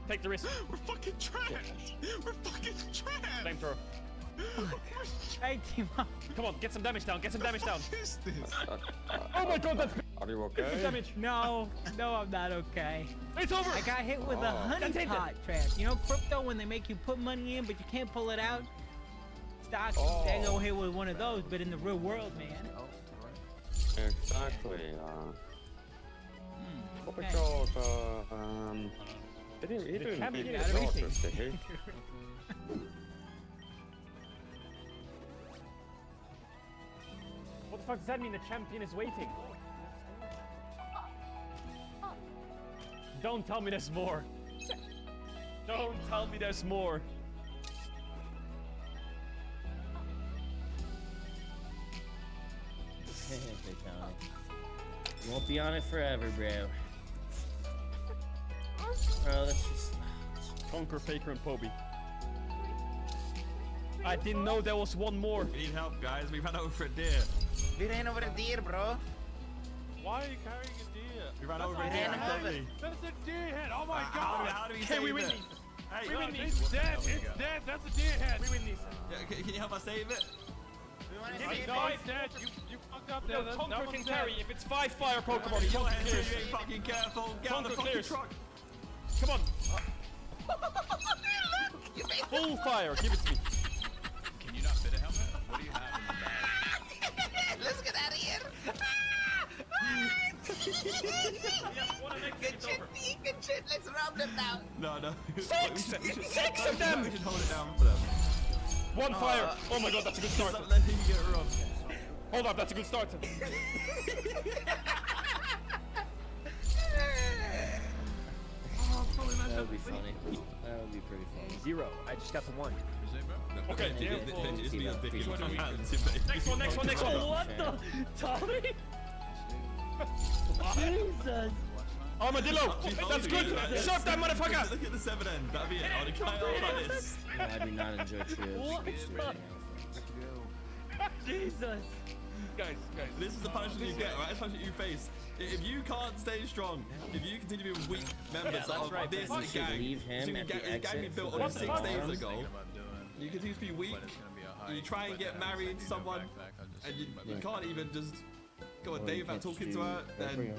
Take the risk. We're fucking trash. We're fucking trash. Flamethrower. Hey, team up. Come on, get some damage down. Get some damage down. What is this? Oh my god, that's Are you okay? damage. No, I'm not okay. It's over. I got hit with a honey That's it. pot trap. You know, crypto, when they make you put money in, but you can't pull it out? Stock, they go hit with one of those, but in the real world, man. Exactly. Okay. Because he didn't champion beat is the waiting. doctors, did he? What the fuck does that mean? The champion is waiting. Don't tell me there's more. Don't tell me there's more. You won't be on it forever, bro. Bro, that's just... Conquer Faker and Poby. I didn't know there was one more. We need help, guys. We ran over a deer. We ran over a deer, bro. Why are you carrying a deer? We ran over a deer. Exactly. That's a deer head. Oh my How god. do we Okay, save we it? win these. Hey, We win these. It's dead. It's dead. That's a deer head. We win these. Yeah, can you help us save it? We want to Give me save five. it. It's dead. You fucked up there. No, That Conquer one's can dead. carry. If it's 5 fire Pokemon, Go Conquer ahead, clears. you ain't fucking careful. Get on the Conquer fucking clears. truck. Come on. Look, you made Full fire. Give it to me. Can you not fit a helmet? What do you have in the bag? Let's get out of here. Good shit, B. Good shit. Let's rob them down. No. Six of them. We should hold it down for them. One fire. Oh my god, that's a good start. Stop letting you get robbed. Hold up, that's a good start. That would be funny. That would be pretty funny. 0. I just got the 1. Okay. Just be a dick in my hands. Next one. What the? Tommy? Jesus. Armadillo. That's good. Shove that motherfucker. Look at the 7 end. That'd be it. I would try all like this. I do not enjoy trios. Jesus. Guys. This is the punishment you get, right? It's the punishment you face. If you can't stay strong, if you continue to be weak members of this You should gang, leave him at the gang we exit built for on the 6 days rounds. ago, you continue to be weak, you try and get married to someone, and you can't even just go a day without talking to her, then...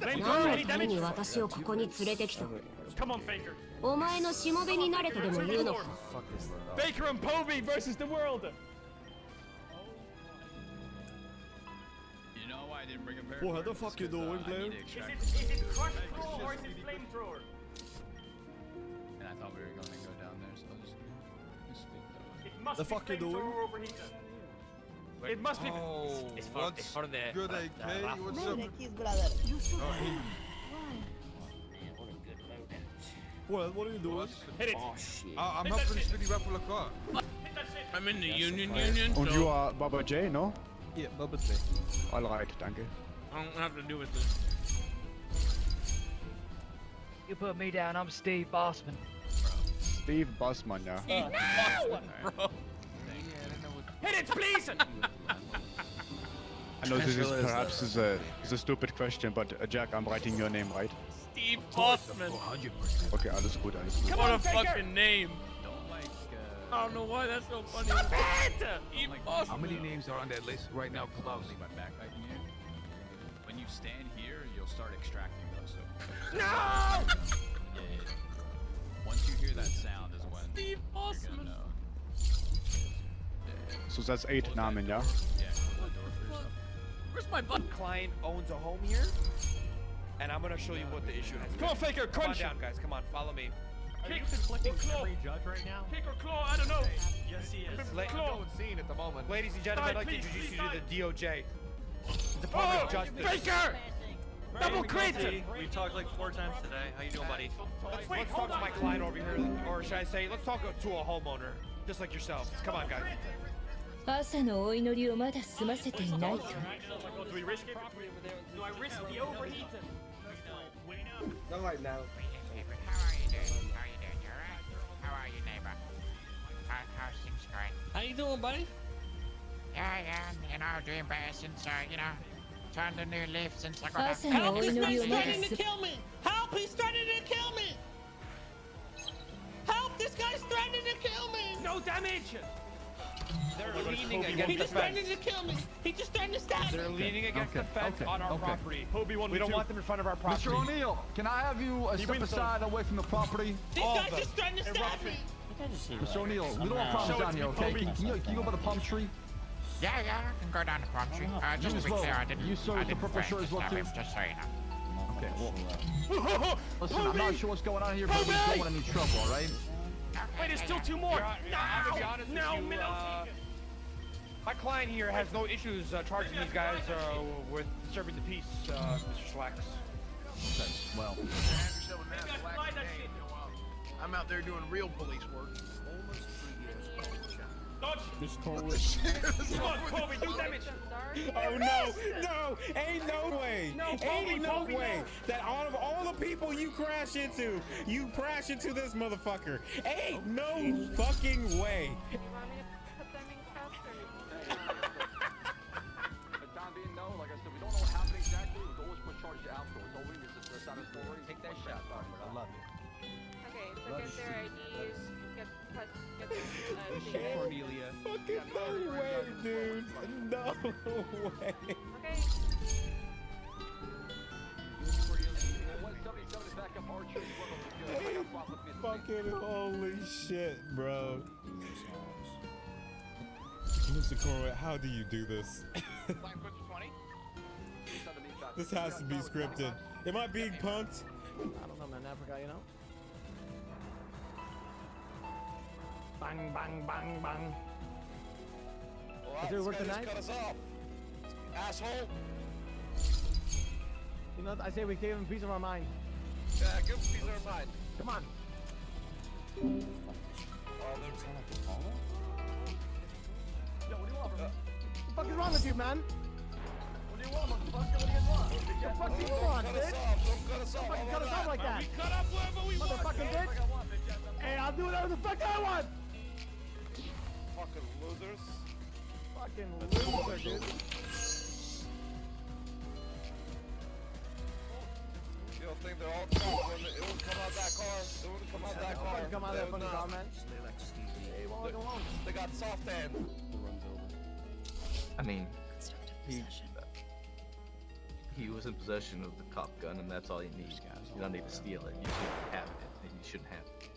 Any に damage? 私をここに連れてきた。 Come on, Faker. お前のしもべになれとでも言うのか。 Faker and Povey versus the world. You know why I didn't bring a pair What the fuck you doing, Blair? Is it Crush Pro or is it Flamethrower? And I thought we were going to go down there, so I'll just speak that way. It must The be fuck you doing? Flamethrower overheated. It must be. It's for the Good AK, what's up? What are you doing? Hit it. Oh shit. I'm helping Speedy raffle a car. Hit that shit. I'm in the Union, And you are Baba J, no? Yeah, Bubba J. Alright, danke. I don't have to do with this. You put me down. I'm Steve Bossman. Steve Bossman, yeah. Bro. Hit it, please. I know this is perhaps is a stupid question, but Jack, I'm writing your name right. Steve Bossman. Okay, alles gut, alles gut. Come What on, a Faker. fucking name. I don't know why that's so funny. Stop it! Steve Bossman. How many names are on that list right now, Klaus? Leave my backpack in here. When you stand here, you'll start extracting those. So, No! yeah. Once you hear that sound is when Steve you're gonna know. So that's 8 Namen, yeah? Yeah, close that door for yourself. Where's my butt? Client owns a home here, and I'm gonna show you what the issue has been. Come on, Faker, Come on crunch. down, guys. Come on, follow me. Kick or claw. Kick or claw, I don't know. Yes, he is. Claw. Scene at the moment. Ladies and gentlemen, I'd like to introduce you to the DOJ. The Department Oh, of Justice. Faker! Double crit! We talked like 4 times today. How you doing, buddy? Let's talk to my client over here, or should I say, let's talk to a homeowner, just like yourselves. Come on, guys. 朝のお祈りをまだ済ませていないと。 Do we risk it? Do I risk the overheating? Not right now. How are you doing? How are you doing? You alright? How are you, neighbor? How's things going? How you doing, buddy? Yeah, you know, doing better since, you know, turned a new leaf since I got朝のお祈りをまだ済ませていない。 kill me! Help! He's threatening to kill me! They're leaning against the fence. to kill me. He just threatened to stab me. They're leaning against the fence on our property. Kobe We don't want them in front of our property. Mr. O'Neill, can I have you step aside away from the property? This guy just threatened to stab me. Mr. O'Neill, we don't want problems down here, okay? Can you go by the palm tree? Yeah, I can go down the palm tree. Just to be clear, I didn't. You saw the purple shirt as well, too? Just so you know. Okay, well. Listen, I'm not sure what's going on here, but we don't want any trouble, all right? Wait, there's still two more. I'm gonna be honest with you. My client here has no issues charging these guys with disturbing the peace, Mr. Slacks. Okay, well. I'm out there doing real police work. Dodge! Miss Corliss. Come on, Kobe, do damage! Oh no! Ain't no way! Ain't no way that out of all the people you crash into this motherfucker! Ain't no fucking way! Don being no, like I said, we don't know what happened exactly. We always put charges outdoors. All we need is the status quo. Take that shot, I love it. Okay, so get their IDs, get the Cornelia. Fucking no way, dude! No way! Okay. Fucking holy shit, bro. Mr. Corwin, how do you do this? This has to be scripted. Am I being punked? I don't know, man. Africa, you know? Bang, bang, bang, bang. Is there work tonight? Cut us off. Asshole. You know, I say we gave him a piece of our mind. Yeah, give him a piece of our mind. Come on. Oh, there's someone at the corner? Yo, what do you want from me? What the fuck is wrong with you, man? What do you want, motherfucker? What do you want? What the fuck do you want, bitch? Don't cut us off. Don't cut us off like that. We cut up wherever we want! Motherfucking bitch. Hey, I'll do whatever the fuck I want. Fucking losers. Fucking loser, dude. You don't think they're all tough when it wouldn't come out that car? It wouldn't come out that car. Come out of that fucking car, man. Hey, won't go alone. They got soft hands. I mean, he was in possession of the cop gun, and that's all you need. You don't need to steal it. You should have it, and you shouldn't have it.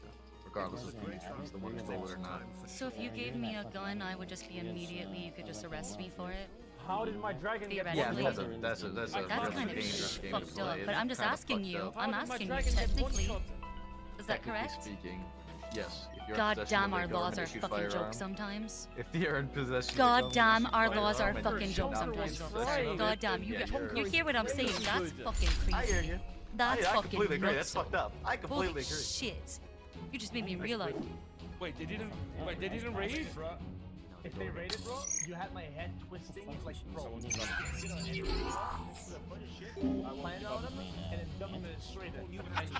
Regardless of who he's the one who stole it or not. So if you gave me a gun, I would just be immediately, you could just arrest me for it? How did my dragon get Yeah, Theoretically. that's a kind of dangerous game to fucked play. up, It but is I'm just kinda asking fucked you. up. I'm asking you, technically. Is that correct? Speaking, yes. If you're in God possession damn, of a our laws are government-issued fucking firearm, jokes sometimes. If you're in possession God of a damn, our government-issued laws are firearm, fucking you should jokes not be in sometimes. possession of it, God damn, you hear what I'm saying? That's fucking crazy. I hear you. That's I fucking completely agree. nuts. That's fucked up. I completely Holy agree. shit. You just made me realize. Wait, they didn't raid? If they raided, bro, you had my head twisting like, bro. Plan on them and then dump them in the street and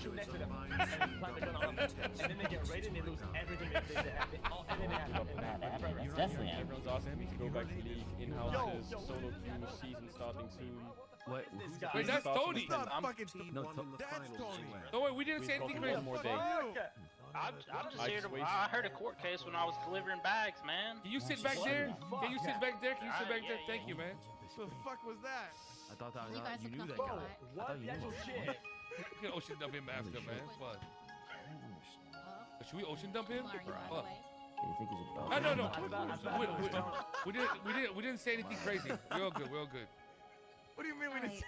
shoot next to them and then plant the gun on them. And then they get raided and they lose everything they have. And then they have That's definitely everyone's asking me to go back to league, in-houses, solo queues, season starting soon. What? Wait, that's Tony! No, That's Tony! No, wait, we didn't say anything crazy. One more day. I'm just here to. I heard a court case when I was delivering bags, man. Can you sit back there? Can you sit back there? Can you sit back there? Thank you, man. What the fuck was that? I thought that You guys you look knew that nothing guy. alike. I thought you knew him. We can ocean dump him after, man. What? Should we ocean dump him? What? You think he's a No, no, no. We didn't say anything crazy. We're all good. We're all good. What do you mean we didn't?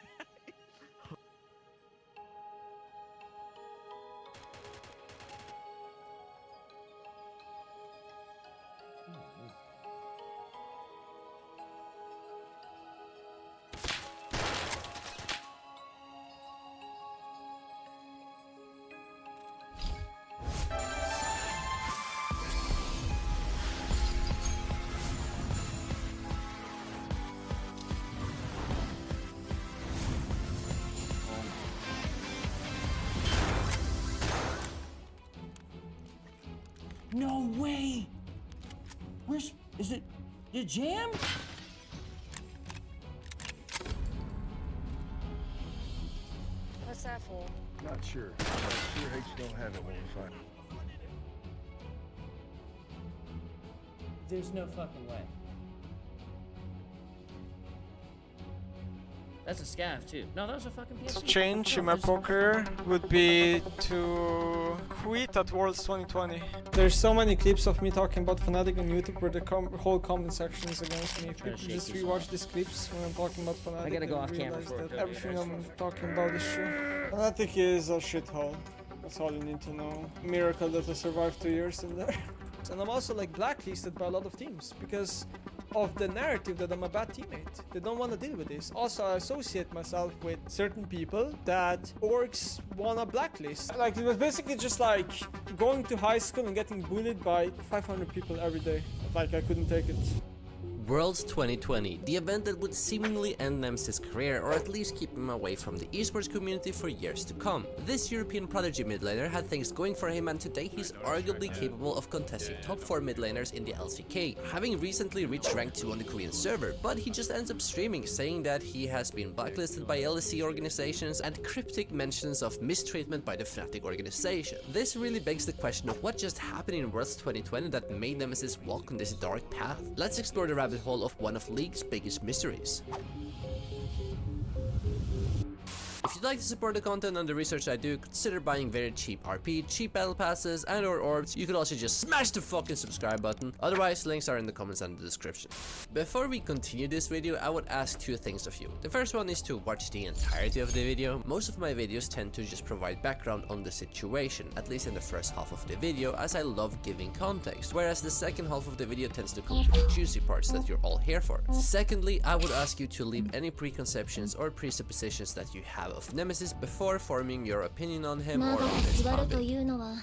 No way! Where's... is it... you jammed? What's that for? Not sure. Sure H don't have it when we find it. There's no fucking way. That's a scav too. No, that was a fucking PS2. Change in my poker would be to quit at Worlds 2020. There's so many clips of me talking about Fnatic on YouTube where the whole comment section is against me. If people just rewatch these clips when I'm talking about Fnatic, I gotta go off camera realize for that it. everything I'm talking about is true. Fnatic is a shithole. That's all you need to know. Miracle that I survived 2 years in there. And I'm also like blacklisted by a lot of teams because of the narrative that I'm a bad teammate. They don't want to deal with this. Also, I associate myself with certain people that orgs wanna blacklist. Like, it was basically just like going to high school and getting bullied by 500 people every day. Like, I couldn't take it. Worlds 2020, the event that would seemingly end Nemesis' career or at least keep him away from the esports community for years to come. This European prodigy mid laner had things going for him, and today he's arguably capable of contesting top 4 mid laners in the LCK, having recently reached rank 2 on the Korean server, but he just ends up streaming saying that he has been blacklisted by LEC organizations and cryptic mentions of mistreatment by the Fnatic organization. This really begs the question of what just happened in Worlds 2020 that made Nemesis walk on this dark path. Let's explore the rabbit hole of one of League's biggest mysteries. If you'd like to support the content and the research I do, consider buying very cheap RP, cheap battle passes, and or orbs. You could also just smash the fucking subscribe button. Otherwise, links are in the comments and the description. Before we continue this video, I would ask 2 things of you. The first one is to watch the entirety of the video. Most of my videos tend to just provide background on the situation, at least in the first half of the video, as I love giving context, whereas the second half of the video tends to come to the juicy parts that you're all here for. Secondly, I would ask you to leave any preconceptions or presuppositions that you have of Nemesis before forming your opinion on him or on his topic.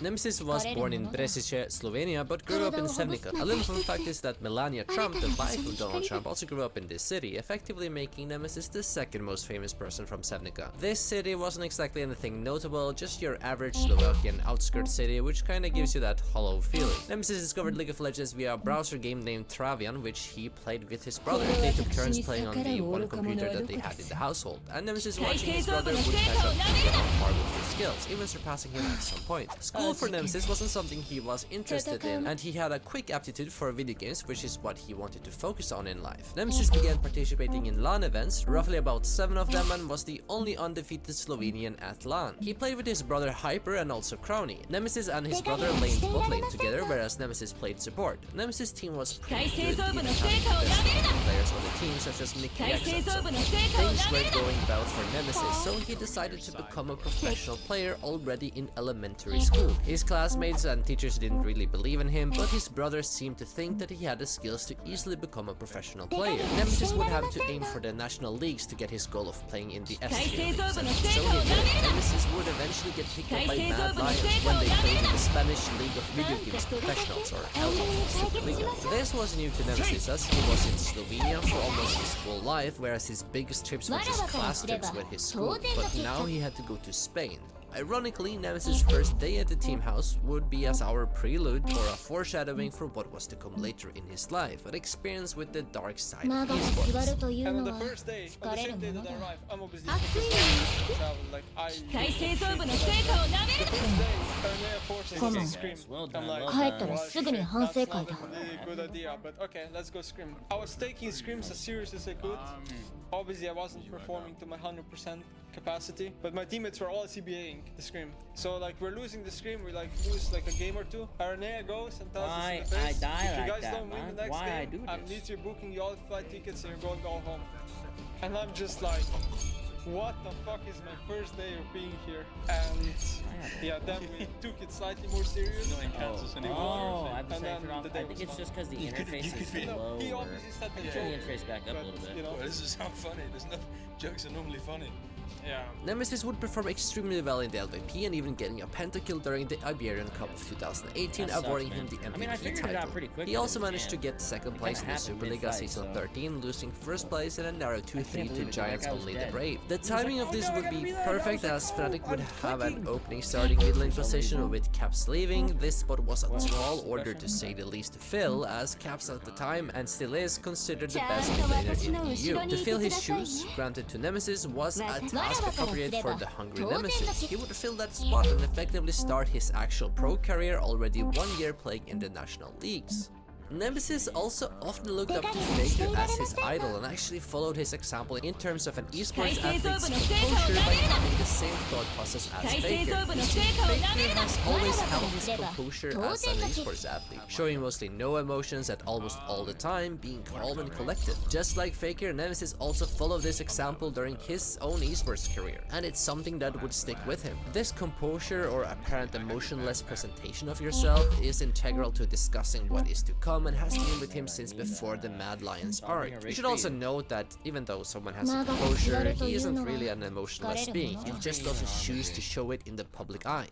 Nemesis was born in Bresice, Slovenia, but grew up in Sevnica. A little fun fact is that Melania Trump, the wife of Donald Trump, also grew up in this city, effectively making Nemesis the second most famous person from Sevnica. This city wasn't exactly anything notable, just your average Slovakian outskirts city, which kinda gives you that hollow feeling. Nemesis discovered League of Legends via a browser game named Travian, which he played with his brother. They took turns playing on the one computer that they had in the household, and Nemesis watching his brother would catch up to get on par with his skills, even surpassing him at some point. School for Nemesis wasn't something he was interested in, and he had a quick aptitude for video games, which is what he wanted to focus on in life. Nemesis began participating in LAN events, roughly about 7 of them, and was the only undefeated Slovenian at LAN. He played with his brother Hyper and also Crowny. Nemesis and his brother laned bot lane together, whereas Nemesis played support. Nemesis' team was pretty good, even having players on the team such as Mickey X and so. Things were going well for Nemesis, so he decided to become a professional player already in elementary school. His classmates and teachers didn't really believe in him, but his brother seemed to think that he had the skills to easily become a professional player. Nemesis would have to aim for the national leagues to get his goal of playing in the S tier leagues, and so he did. Nemesis would eventually get picked up by Mad Lions when they played in the Spanish League of Video Games Professionals, or LFP. This was new to Nemesis, as he was in Slovenia for almost his whole life, whereas his biggest trips were just class trips with his school, but now he had to go to Spain. Ironically, Nemesis' first day at the team house would be as our prelude or a foreshadowing for what was to come later in his life, an experience with the dark side of esports. And on the first day, on the same day that I arrived, I'm obviously travel, like I... The first day, Arnea forces us to scream. I'm like, that's not a really good idea, but okay, let's go scrim. I was taking scrims as serious as I could. Obviously, I wasn't performing to my 100% capacity, but my teammates were all CBAing the scrim. So like, we're losing the scrim, we like lose like a game or two. Arnea goes and tells us in the face, if you guys don't win the next game, I'm literally booking you all flight tickets and you're going all home. And I'm just like, what the fuck is my first day of being here? And yeah, then we took it slightly more serious. Oh, I think it's just because the interface is slow. He obviously set the turn the interface back up a little bit. You know, this is not funny. There's no jokes are normally funny. Yeah. Nemesis would perform extremely well in the LVP and even getting a pentakill during the Iberian Cup of 2018, awarding him the MVP title. He also managed to get second place in the Superliga Season 13, losing first place in a narrow 2-3 to Giants only the Brave. The timing of this would be perfect, as Fnatic would have an opening starting mid lane position with Caps leaving. This spot was a tall order to say the least to fill, as Caps at the time, and still is, considered the best mid laner in the EU. To fill his shoes, granted to Nemesis, was a task appropriate for the hungry Nemesis. He would fill that spot and effectively start his actual pro career already 1 year playing in the national leagues. Nemesis also often looked up to Faker as his idol and actually followed his example in terms of an esports athlete's composure by having the same thought process as Faker. Faker has always held his composure as an esports athlete, showing mostly no emotions at almost all the time, being calm and collected. Just like Faker, Nemesis also followed this example during his own esports career, and it's something that would stick with him. This composure or apparent emotionless presentation of yourself is integral to discussing what is to come and has been with him since before the Mad Lions arc. You should also note that even though someone has a composure, he isn't really an emotionless being, he just doesn't choose to show it in the public eye.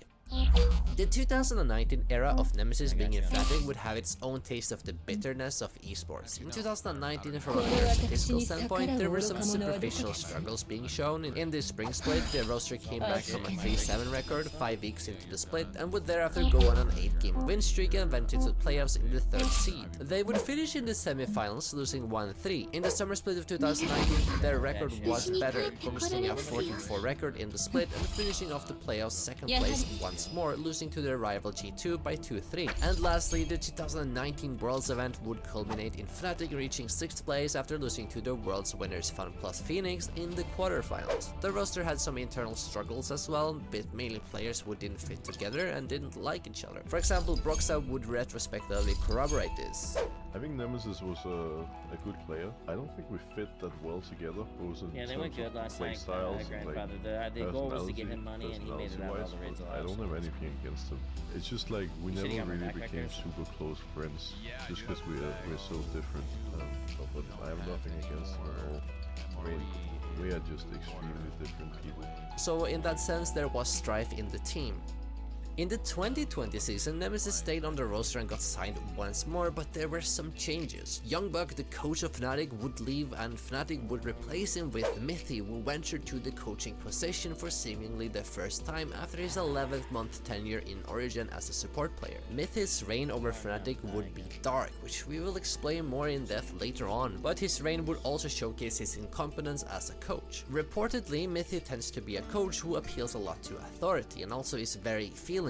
The 2019 era of Nemesis being in Fnatic would have its own taste of the bitterness of esports. In 2019, from a pure statistical standpoint, there were some superficial struggles being shown. In the spring split, the roster came back from a 3-7 record 5 weeks into the split and would thereafter go on an 8-game win streak and went into the playoffs in the 3rd seed. They would finish in the semifinals, losing 1-3. In the summer split of 2019, their record was better, posting a 14-4 record in the split and finishing off the playoffs 2nd place once more, losing to their rival G2 by 2-3. And lastly, the 2019 Worlds event would culminate in Fnatic reaching 6th place after losing to the Worlds winners Fun Plus Phoenix in the quarterfinals. The roster had some internal struggles as well, but mainly players who didn't fit together and didn't like each other. For example, Broxa would retrospectively corroborate this. I think Nemesis was a good player. I don't think we fit that well together. Yeah, they went good last night. Grandfather. The goal was to get him money, and he made it out all the raids. I don't have anything against him. It's just like we never really became super close friends, just because we're so different. But I have nothing against him at all. I mean, we are just extremely different people. So in that sense, there was strife in the team. In the 2020 season, Nemesis stayed on the roster and got signed once more, but there were some changes. Youngbuck, the coach of Fnatic, would leave and Fnatic would replace him with Mithy, who ventured to the coaching position for seemingly the first time after his 11th month tenure in Origin as a support player. Mithy's reign over Fnatic would be dark, which we will explain more in depth later on, but his reign would also showcase his incompetence as a coach. Reportedly, Mithy tends to be a coach who appeals a lot to authority and also is very feelings-based.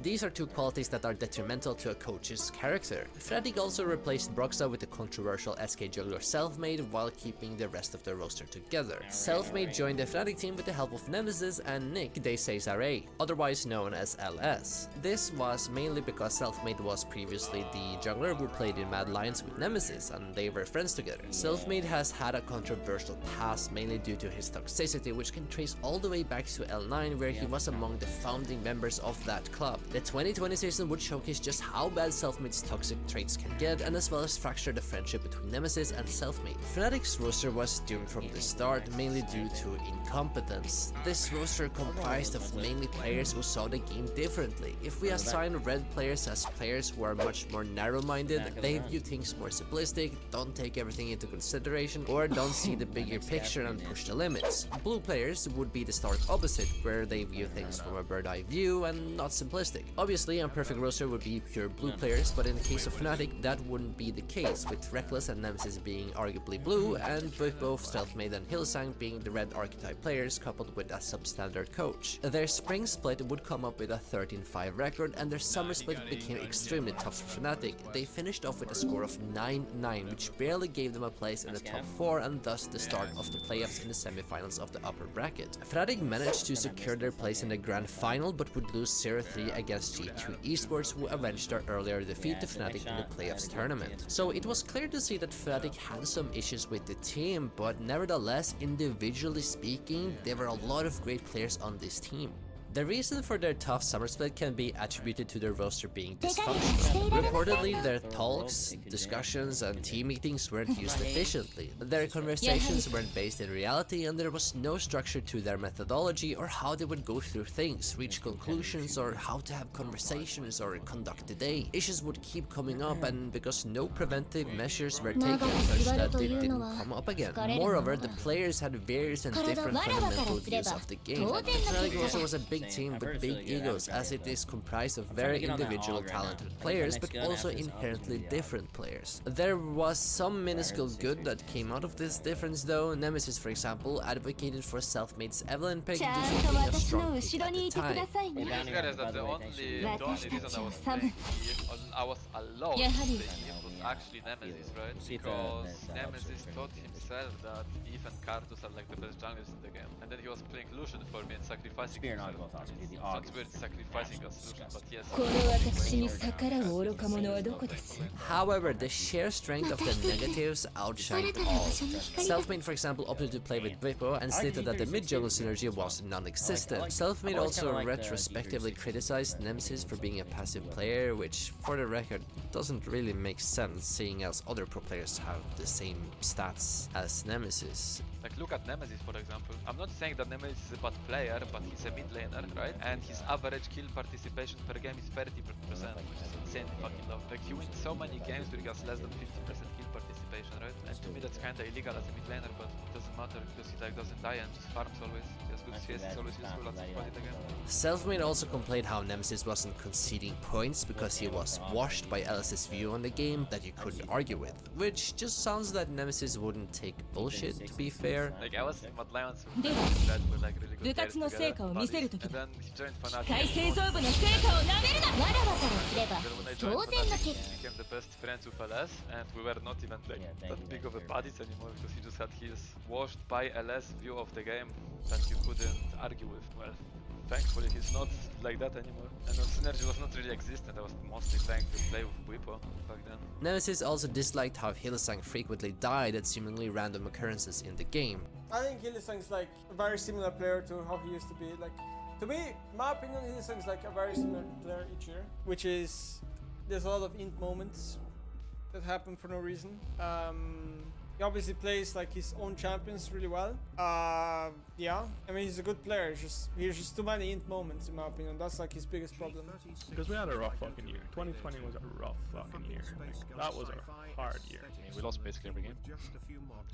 These are two qualities that are detrimental to a coach's character. Fnatic also replaced Broxa with the controversial SK jungler Selfmade while keeping the rest of the roster together. Selfmade joined the Fnatic team with the help of Nemesis and Nick de Cesare, otherwise known as LS. This was mainly because Selfmade was previously the jungler who played in Mad Lions with Nemesis and they were friends together. Selfmade has had a controversial past mainly due to his toxicity, which can trace all the way back to L9 where he was among the founding members of that club. The 2020 season would showcase just how bad Selfmade's toxic traits can get and as well as fracture the friendship between Nemesis and Selfmade. Fnatic's roster was doomed from the start mainly due to incompetence. This roster comprised of mainly players who saw the game differently. If we assign red players as players who are much more narrow-minded, they view things more simplistic, don't take everything into consideration, or don't see the bigger picture and push the limits. Blue players would be the stark opposite, where they view things from a bird-eye view and not simplistic. Obviously, a perfect roster would be pure blue players, but in the case of Fnatic, that wouldn't be the case, with Reckless and Nemesis being arguably blue, and with both Selfmade and Hillsang being the red archetype players coupled with a substandard coach. Their spring split would come up with a 13-5 record, and their summer split became extremely tough for Fnatic. They finished off with a score of 9-9, which barely gave them a place in the top 4 and thus the start of the playoffs in the semifinals of the upper bracket. Fnatic managed to secure their place in the grand final, but would lose 0-3 against G2 Esports, who avenged their earlier defeat to Fnatic in the playoffs tournament. So it was clear to see that Fnatic had some issues with the team, but nevertheless, individually speaking, there were a lot of great players on this team. The reason for their tough summer split can be attributed to their roster being dysfunctional. Reportedly, their talks, discussions, and team meetings weren't used efficiently. Their conversations weren't based in reality, and there was no structure to their methodology or how they would go through things, reach conclusions, or how to have conversations or conduct the day. Issues would keep coming up, and because no preventive measures were taken such that they didn't come up again. Moreover, the players had various and different fundamental views of the game. Fnatic also was a big big team with big egos, as it is comprised of very individual talented players, but also inherently different players. There was some minuscule good that came out of this difference though. Nemesis, for example, advocated for Selfmade's Evelyn pick due to being a strong pick at the time. The only reason I was allowed to play him was actually Nemesis, right? Because Nemesis thought himself that Eve and Kartus are like the best junglers in the game. And then he was playing Lucian for me and sacrificing himself. Sounds weird sacrificing a Lucian, but yes. However, the sheer strength of the negatives outshined all. Selfmade, for example, opted to play with Gryph and stated that the mid-jungle synergy was non-existent. Selfmade also retrospectively criticized Nemesis for being a passive player, which, for the record, doesn't really make sense, seeing as other pro players have the same stats as Nemesis. Like, look at Nemesis, for example. I'm not saying that Nemesis is a bad player, but he's a mid laner, right? And his average kill participation per game is 30%, which is insane fucking low. Like, he wins so many games where he has less than 50% kill participation, right? And to me, that's kinda illegal as a mid laner, but it doesn't matter because he like doesn't die and just farms always. He has good CS, it's always useful at some point in the game. Selfmade also complained how Nemesis wasn't conceding points because he was washed by LS's view on the game that you couldn't argue with, which just sounds that Nemesis wouldn't take bullshit, to be fair. Like, I was in Mad Lions that were like really good players together, and then he joined Fnatic. Then when I joined Fnatic, he became the best friends with LS, and we were not even like that big of a buddies anymore because he just had his washed by LS view of the game that you couldn't argue with. Well, thankfully he's not like that anymore, and the synergy was not really existent. I was mostly trying to play with Gryph back then. Nemesis also disliked how Hylissang frequently died at seemingly random occurrences in the game. I think Hylissang is like a very similar player to how he used to be. Like, to me, my opinion, Hylissang is like a very similar player each year, which is there's a lot of int moments that happen for no reason. He obviously plays like his own champions really well. Yeah, I mean, he's a good player. He's just too many int moments, in my opinion. That's like his biggest problem. Because we had a rough fucking year. 2020 was a rough fucking year. Like, that was a hard year. I mean, we lost basically every game,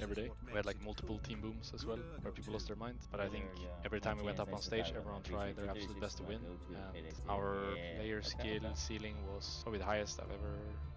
every day. We had like multiple team booms as well, where people lost their mind. But I think every time we went up on stage, everyone tried their absolute best to win. And our player skill ceiling was probably the highest I've ever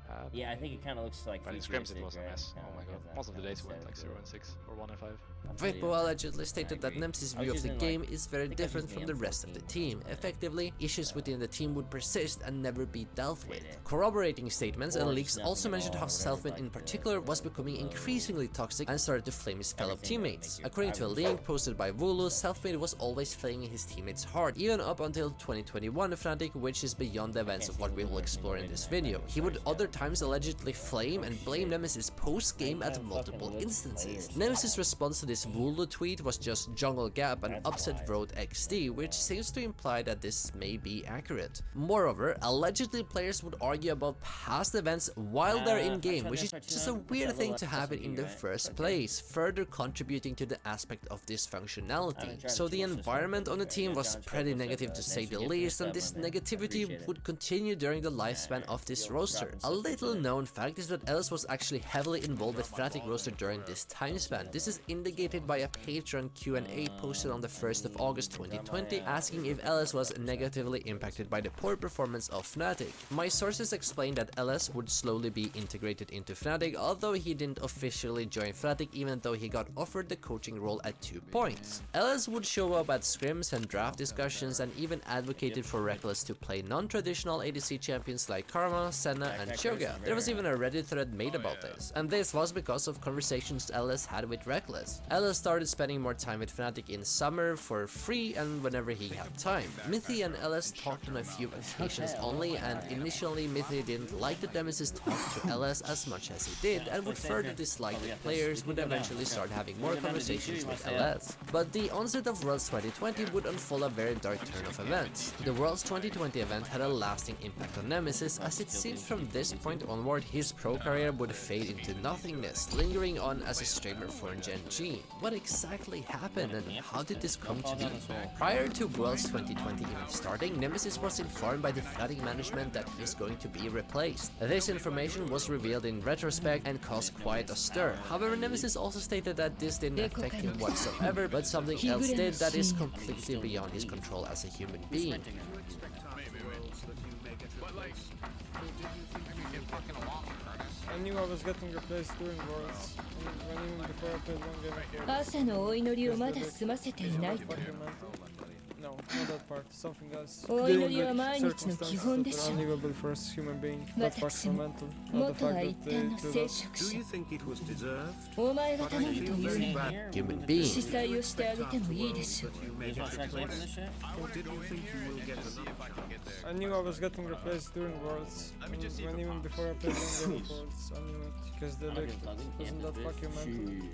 had. Yeah, I think it kind of looks like. But in scrims it was a mess. Oh my god. Most of the days went like 0-6 or 1-5. Gryph allegedly stated that Nemesis' view of the game is very different from the rest of the team. Effectively, issues within the team would persist and never be dealt with. Corroborating statements and leaks also mentioned how Selfmade in particular was becoming increasingly toxic and started to flame his fellow teammates. According to a link posted by Vulu, Selfmade was always flaming his teammates hard, even up until 2021 Fnatic, which is beyond the events of what we will explore in this video. He would other times allegedly flame and blame Nemesis post-game at multiple instances. Nemesis' response to this Vulu tweet was just jungle gap and upset wrote XD, which seems to imply that this may be accurate. Moreover, allegedly players would argue about past events while they're in-game, which is just a weird thing to happen in the first place, further contributing to the aspect of dysfunctionality. So the environment on the team was pretty negative to say the least, and this negativity would continue during the lifespan of this roster. A little known fact is that Ellis was actually heavily involved with Fnatic roster during this time span. This is indicated by a Patreon Q&A posted on the 1st of August 2020 asking if Ellis was negatively impacted by the poor performance of Fnatic. My sources explained that Ellis would slowly be integrated into Fnatic, although he didn't officially join Fnatic even though he got offered the coaching role at 2 points. Ellis would show up at scrims and draft discussions and even advocated for Reckless to play non-traditional ADC champions like Karma, Senna and Cho'Gath. There was even a Reddit thread made about this, and this was because of conversations Ellis had with Reckless. Ellis started spending more time with Fnatic in summer for free and whenever he had time. Mithy and Ellis talked on a few occasions only, and initially Mithy didn't like that Nemesis talked to Ellis as much as he did and would further dislike the players would eventually start having more conversations with Ellis. But the onset of Worlds 2020 would unfold a very dark turn of events. The Worlds 2020 event had a lasting impact on Nemesis, as it seems from this point onward his pro career would fade into nothingness, linked lingering on as a streamer for Gen G. What exactly happened and how did this come to be? Prior to Worlds 2020 even starting, Nemesis was informed by the Fnatic management that he's going to be replaced. This information was revealed in retrospect and caused quite a stir. However, Nemesis also stated that this didn't affect him whatsoever, but something else did that is completely beyond his control as a human being. I knew I was getting replaced during Worlds, and even before I played one game of Worlds. 朝のお祈りをまだ済ませていない。 No, not that part. Something else. お祈りは毎日の基本でしょう。 Unbelievable for a human being. That fucks my mental. Not the fact that they do that. お前が頼むというね。 Human being. 司祭をしてあげてもいいでしょう。 I knew I was getting replaced during Worlds, and even before I played one game of Worlds, I knew it, because they leaked it. Doesn't that fuck your mental?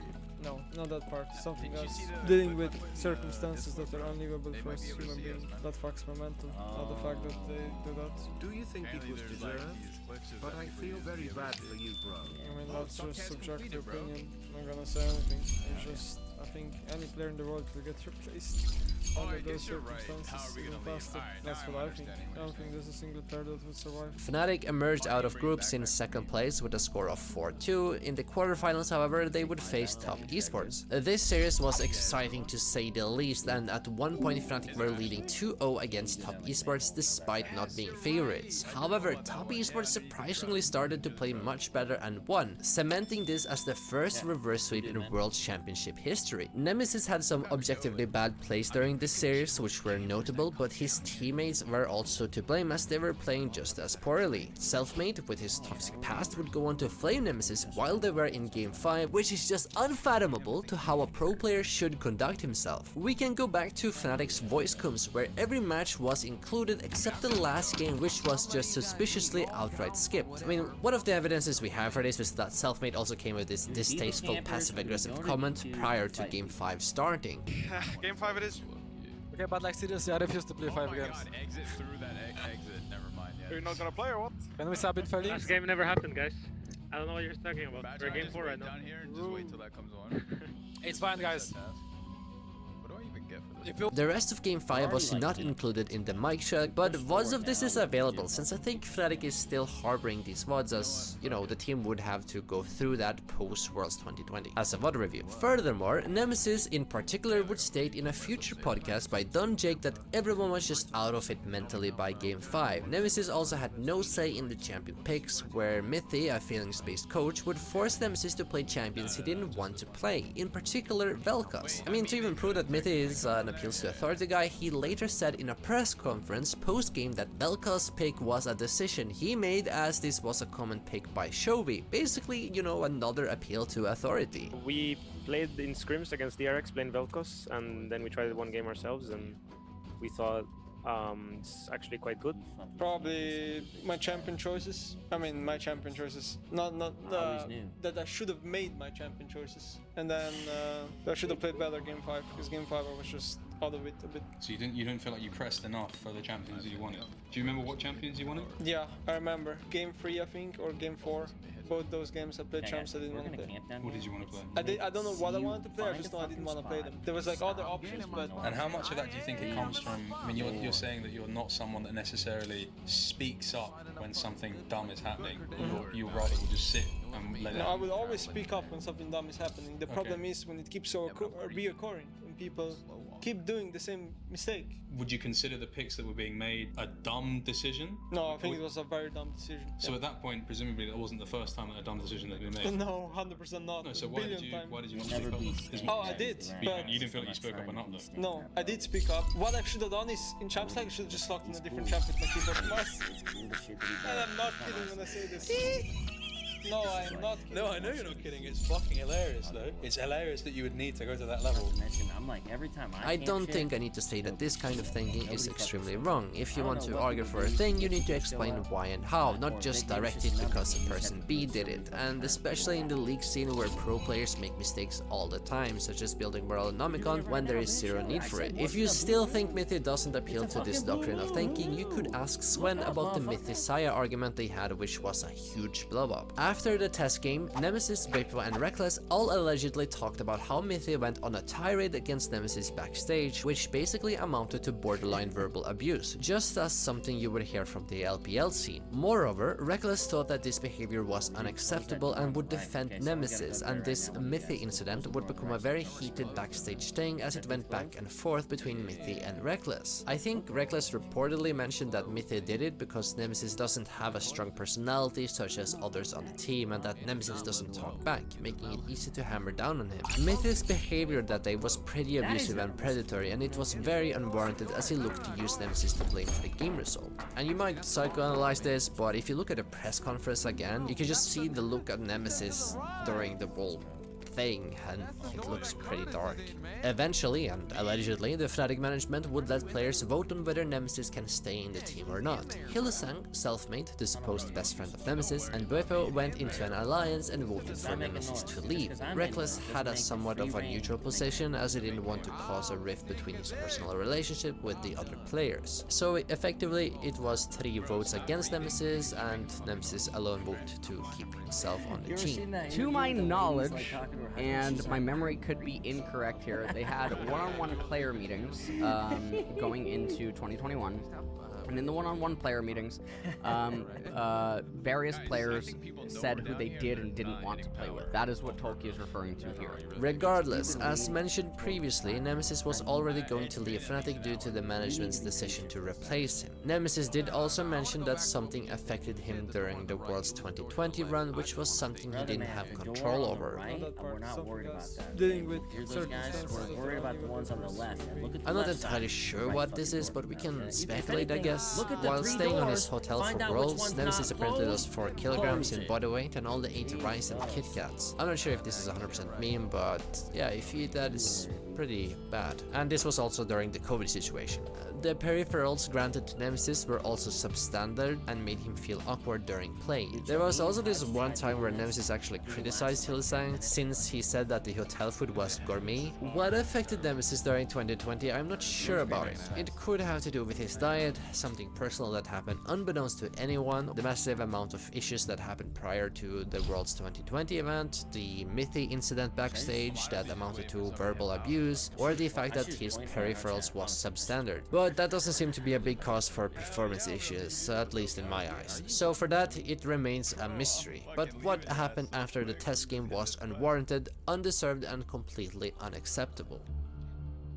No, not that part. Something else. Dealing with circumstances that are unlivable for a human being. That fucks my mental. Not the fact that they do that. Do you think it was deserved? But I feel very bad for you, bro. I mean, that's just subjective opinion. I'm not gonna say anything. It's just, I think any player in the world will get replaced under those circumstances even faster. That's what I think. I don't think there's a single player that would survive. Fnatic emerged out of groups in second place with a score of 4-2. In the quarterfinals, however, they would face Top Esports. This series was exciting to say the least, and at one point Fnatic were leading 2-0 against Top Esports despite not being favorites. However, Top Esports surprisingly started to play much better and won, cementing this as the first reverse sweep in World Championship history. Nemesis had some objectively bad plays during this series which were notable, but his teammates were also to blame as they were playing just as poorly. Selfmade, with his toxic past, would go on to flame Nemesis while they were in Game 5, which is just unfathomable to how a pro player should conduct himself. We can go back to Fnatic's voice comms, where every match was included except the last game, which was just suspiciously outright skipped. I mean, one of the evidences we have for this was that Selfmade also came with this distasteful passive-aggressive comment prior to Game 5 starting. Game 5 it is. Okay, but like seriously, I refuse to play 5 games. Exit through that exit, never mind. Yeah. You're not gonna play or what? Can we sub it for leagues? This game never happened, guys. I don't know what you're talking about. We're game 4 right now. Down here and just wait till that comes on. It's fine, guys. What do I even get for this? The rest of Game 5 was not included in the mic check, but VODs of this is available, since I think Fnatic is still harboring these VODs, as, you know, the team would have to go through that post-Worlds 2020 as a VOD review. Furthermore, Nemesis in particular would state in a future podcast by Don Jake that everyone was just out of it mentally by Game 5. Nemesis also had no say in the champion picks, where Mithy, a feelings-based coach, would force Nemesis to play champions he didn't want to play, in particular Vel'Koz. I mean, to even prove that Mithy is an appeals to authority guy, he later said in a press conference post-game that Vel'Koz's pick was a decision he made, as this was a common pick by Chovy. Basically, you know, another appeal to authority. We played in scrims against DRX, playing Vel'Koz, and then we tried one game ourselves, and we thought it's actually quite good. Probably my champion choices. I mean, my champion choices. Not that I should have made my champion choices, and then I should have played better Game 5, because Game 5 I was just out of it a bit. So you didn't feel like you pressed enough for the champions that you wanted? Do you remember what champions you wanted? Yeah, I remember. Game 3, I think, or Game 4. Both those games I played champs I didn't want to play. What did you want to play? I don't know what I wanted to play, I just know I didn't want to play them. There was like other options, but... And how much of that do you think it comes from? I mean, you're saying that you're not someone that necessarily speaks up when something dumb is happening. You rather will just sit and let it happen. No, I will always speak up when something dumb is happening. The problem is when it keeps reoccurring, when people keep doing the same mistake. Would you consider the picks that were being made a dumb decision? No, I think it was a very dumb decision. So at that point, presumably that wasn't the first time that a dumb decision had been made? No, 100% not. No, so why did you not speak up? Oh, I did. But you didn't feel like you spoke up enough though? No, I did speak up. What I should have done is, in Champs League, I should have just locked in a different champ with my keyboard mouse. And I'm not kidding when I say this. No, I'm not kidding. No, I know you're not kidding. It's fucking hilarious, though. It's hilarious that you would need to go to that level. I'm like, every time I don't think I need to say that this kind of thinking is extremely wrong. If you want to argue for a thing, you need to explain why and how, not just direct it because a person B did it. And especially in the league scene where pro players make mistakes all the time, such as building Moralonomicon when there is zero need for it. If you still think Mithy doesn't appeal to this doctrine of thinking, you could ask Swen about the Mithy Saya argument they had, which was a huge blow up. After the test game, Nemesis, Gryph, and Reckless all allegedly talked about how Mithy went on a tirade against Nemesis backstage, which basically amounted to borderline verbal abuse, just as something you would hear from the LPL scene. Moreover, Reckless thought that this behavior was unacceptable and would defend Nemesis, and this Mithy incident would become a very heated backstage thing as it went back and forth between Mithy and Reckless. I think Reckless reportedly mentioned that Mithy did it because Nemesis doesn't have a strong personality such as others on the team, and that Nemesis doesn't talk back, making it easy to hammer down on him. Mithy's behavior that day was pretty abusive and predatory, and it was very unwarranted as he looked to use Nemesis to blame for the game result. And you might psychoanalyze this, but if you look at the press conference again, you can just see the look at Nemesis during the whole thing, and it looks pretty dark. Eventually, and allegedly, the Fnatic management would let players vote on whether Nemesis can stay in the team or not. Hylissang, Selfmade, the supposed best friend of Nemesis, and Gryph went into an alliance and voted for Nemesis to leave. Reckless had a somewhat of a neutral position as he didn't want to cause a rift between his personal relationship with the other players. So effectively, it was 3 votes against Nemesis, and Nemesis alone voted to keep himself on the team. To my knowledge, and my memory could be incorrect here, they had one-on-one player meetings going into 2021. And in the one-on-one player meetings, various players said who they did and didn't want to play with. That is what Tolkien is referring to here. Regardless, as mentioned previously, Nemesis was already going to leave Fnatic due to the management's decision to replace him. Nemesis did also mention that something affected him during the World's 2020 run, which was something he didn't have control over. We're not worried about that. Here's those guys, we're worried about the ones on the left. And look at the I'm not left entirely side. sure what this is, but we can speculate, I guess. Look at the While 3 staying on his doors, hotel find for out which Worlds, one's Nemesis not apparently closed, lost 4 close kilograms in it. body weight and all the 8 rice and Kit Kats. I'm not sure if this is 100% meme, but yeah, if you eat that, it's pretty bad. And this was also during the COVID situation. The peripherals granted to Nemesis were also substandard and made him feel awkward during play. There was also this one time where Nemesis actually criticized Hylissang since he said that the hotel food was gourmet. What affected Nemesis during 2020, I'm not sure about it. It could have to do with his diet, something personal that happened unbeknownst to anyone, the massive amount of issues that happened prior to the World's 2020 event, the Mithy incident backstage that amounted to verbal abuse, or the fact that his peripherals was substandard. But that doesn't seem to be a big cause for performance issues, at least in my eyes. So for that, it remains a mystery. But what happened after the test game was unwarranted, undeserved, and completely unacceptable.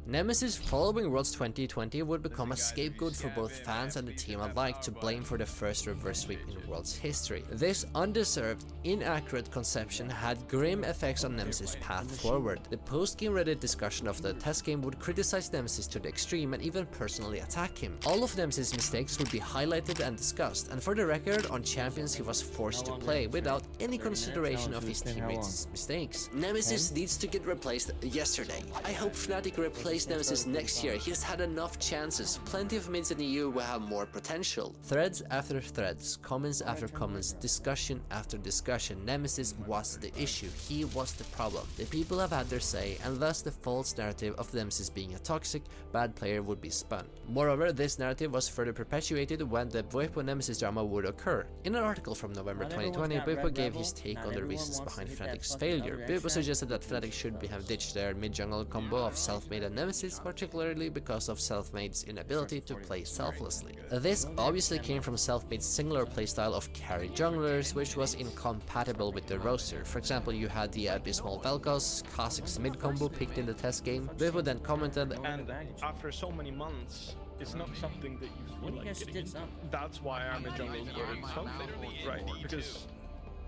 Nemesis following Worlds 2020 would become a scapegoat for both fans and the team alike to blame for the first reverse sweep in Worlds history. This undeserved, inaccurate conception had grim effects on Nemesis' path forward. The post-game Reddit discussion of the test game would criticize Nemesis to the extreme and even personally attack him. All of Nemesis' mistakes would be highlighted and discussed, and for the record, on Champions he was forced to play without any consideration of his teammates' mistakes. Nemesis needs to get replaced yesterday. I hope Fnatic replace Nemesis next year. He's had enough chances. Plenty of mids in the EU will have more potential. Threads after threads, comments after comments, discussion after discussion. Nemesis was the issue. He was the problem. The people have had their say, and thus the false narrative of Nemesis being a toxic, bad player would be spun. Moreover, this narrative was further perpetuated when the Gryph Nemesis drama would occur. In an article from November 2020, Gryph gave his take on the reasons behind Fnatic's failure. Gryph suggested that Fnatic should have ditched their mid-jungle combo of Selfmade and Nemesis, particularly because of Selfmade's inability to play selflessly. This obviously came from Selfmade's singular playstyle of carry junglers, which was incompatible with the roster. For example, you had the abysmal Vel'Koz, Kha'Zix's mid combo picked in the test game. Gryph then commented, and after so many months, it's not something that you feel like getting. That's why our mid junglers were dysfunctional, right? Because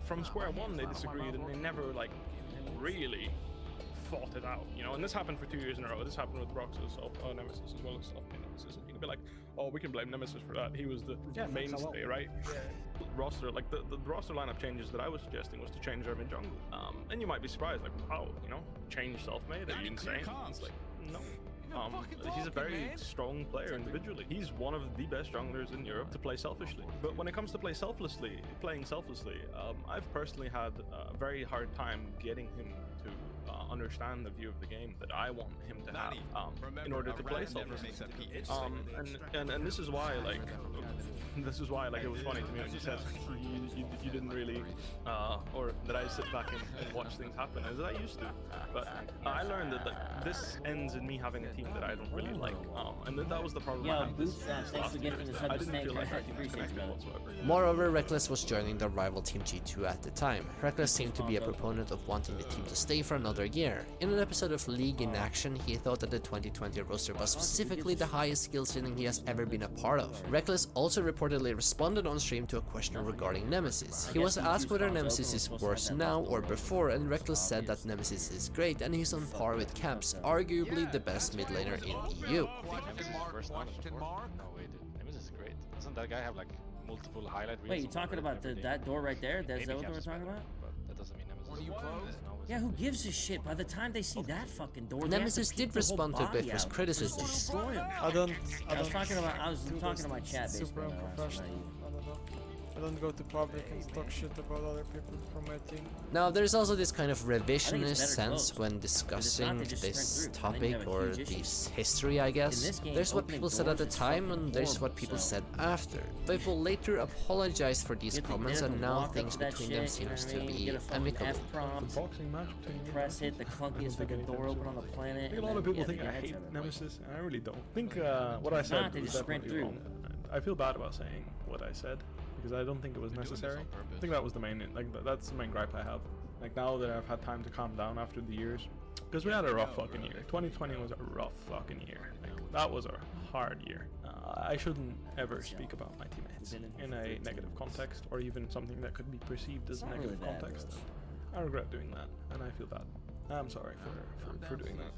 from square one they disagreed and they never like really fought it out, you know, and this happened for 2 years in a row. This happened with Roxas, Nemesis, as well as Nemesis. And you can be like, oh, we can blame Nemesis for that. He was the mainstay, right? Yeah. Roster, like the roster lineup changes that I was suggesting was to change our mid jungle. And you might be surprised, like, how, you know, change Selfmade? Are you insane? It's like, no. He's a very strong player individually. He's one of the best junglers in Europe to play selfishly. But when it comes to playing selflessly, I've personally had a very hard time getting him to understand the view of the game that I want him to have in order to play self-respect. And this is why, like, it was funny to me when you said you didn't really, or that I sit back and watch things happen, as I used to. But I learned that this ends in me having a team that I don't really like, and that was the problem. I had this last year. I didn't feel like I could connect whatsoever. Moreover, Reckless was joining the rival Team G2 at the time. Reckless seemed to be a proponent of wanting the team to stay for another year. In an episode of League in Action, he thought that the 2020 roster was specifically the highest skill ceiling he has ever been a part of. Reckless also reportedly responded on stream to a question regarding Nemesis. He was asked whether Nemesis is worse now or before, and Reckless said that Nemesis is great and he's on par with Caps, arguably the best mid laner in EU. No, wait, dude. Nemesis is great. Doesn't that guy have like multiple highlight reels? Wait, you talking about that door right there? Is that what we're talking about? But that doesn't mean Nemesis is worse. Yeah, who gives a shit? By the time they see that fucking door, Nemesis did respond to Gryph's criticism. I was talking to my chat basically. Super unprofessional. I don't go to public and talk shit about other people from my team. Now, there's also this kind of revisionist sense when discussing this topic or this history, I guess. There's what people said at the time and there's what people said after. People later apologized for these comments and now things between them seems to be amicable. Press hit the clunkiest fucking door open on the planet. I think a lot of people think I hate Nemesis, and I really don't. I think what I said was definitely wrong. I feel bad about saying what I said, because I don't think it was necessary. I think that was the main, that's the main gripe I have. Like, now that I've had time to calm down after the years, because we had a rough fucking year. 2020 was a rough fucking year. Like, that was a hard year. I shouldn't ever speak about my teammates in a negative context, or even something that could be perceived as a negative context. I regret doing that, and I feel bad. I'm sorry for doing that.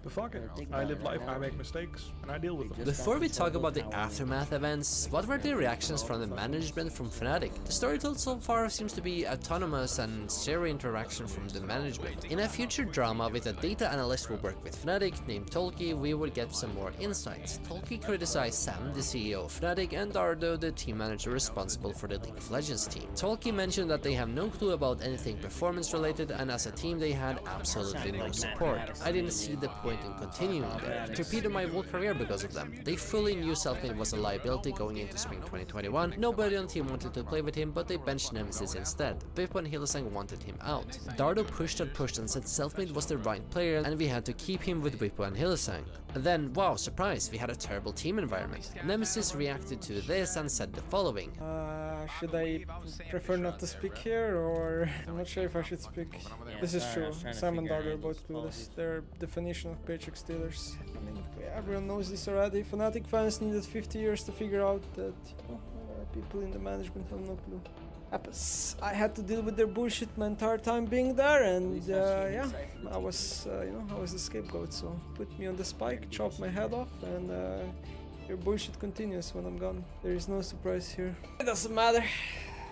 But fuck it, I live life, I make mistakes, and I deal with them. Before we talk about the aftermath events, what were the reactions from the management from Fnatic? The story told so far seems to be autonomous and zero interaction from the management. In a future drama with a data analyst who worked with Fnatic named Tolki, we would get some more insights. Tolki criticized Sam, the CEO of Fnatic, and Dardo, the team manager responsible for the League of Legends team. Tolki mentioned that they have no clue about anything performance related, and as a team they had absolutely no support. I didn't see the point in continuing there. Torpedoed my whole career because of them. They fully knew Selfmade was a liability going into spring 2021. Nobody on the team wanted to play with him, but they benched Nemesis instead. Bippo and Hylissang wanted him out. Dardo pushed and said Selfmade was the right player and we had to keep him with Bippo and Hylissang. Then, wow, surprise, we had a terrible team environment. Nemesis reacted to this and said the following. Should I prefer not to speak here, or I'm not sure if I should speak. This is true. Sam and Dardo are both clueless. They're definition of paycheck stealers. I mean, everyone knows this already. Fnatic fans needed 50 years to figure out that people in the management have no clue. Happens. I had to deal with their bullshit my entire time being there, and yeah, I was, I was the scapegoat. So put me on the spike, chop my head off, and your bullshit continues when I'm gone. There is no surprise here. It doesn't matter.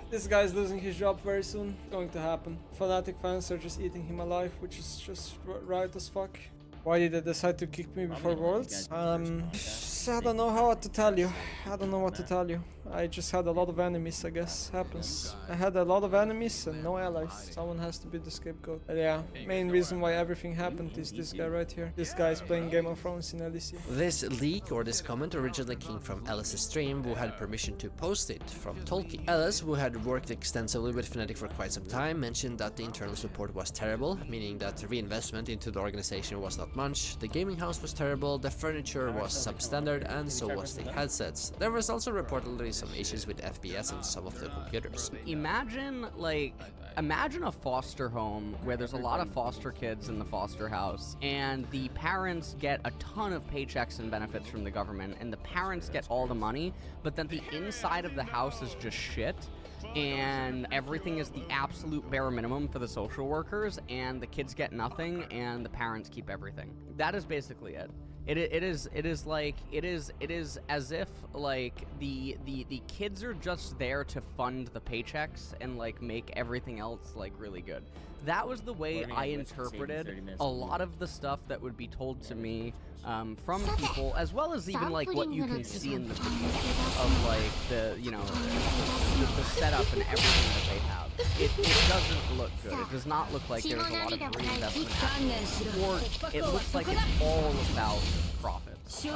This guy's losing his job very soon. It's going to happen. Fnatic fans are just eating him alive, which is just right as fuck. Why did they decide to kick me before Worlds? I don't know how to tell you. I don't know what to tell you. I just had a lot of enemies, I guess. Happens. I had a lot of enemies and no allies. Someone has to be the scapegoat. But yeah, main reason why everything happened is this guy right here. This guy is playing Game of Thrones in LEC. This leak or this comment originally came from Ellis's stream, who had permission to post it from Tolki. Ellis, who had worked extensively with Fnatic for quite some time, mentioned that the internal support was terrible, meaning that reinvestment into the organization was not much, the gaming house was terrible, the furniture was substandard, and so was the headsets. There was also reportedly some issues with FPS on some of the computers. Imagine a foster home where there's a lot of foster kids in the foster house, and the parents get a ton of paychecks and benefits from the government, and the parents get all the money, but then the inside of the house is just shit, and everything is the absolute bare minimum for the social workers, and the kids get nothing, and the parents keep everything. That is basically it. It is as if like the kids are just there to fund the paychecks and like make everything else like really good. That was the way I interpreted a lot of the stuff that would be told to me from people, as well as even like what you can see in the video of like the the setup and everything that they have. It doesn't look good. It does not look like there's a lot of reinvestment happening. Or it looks like it's all about profits. And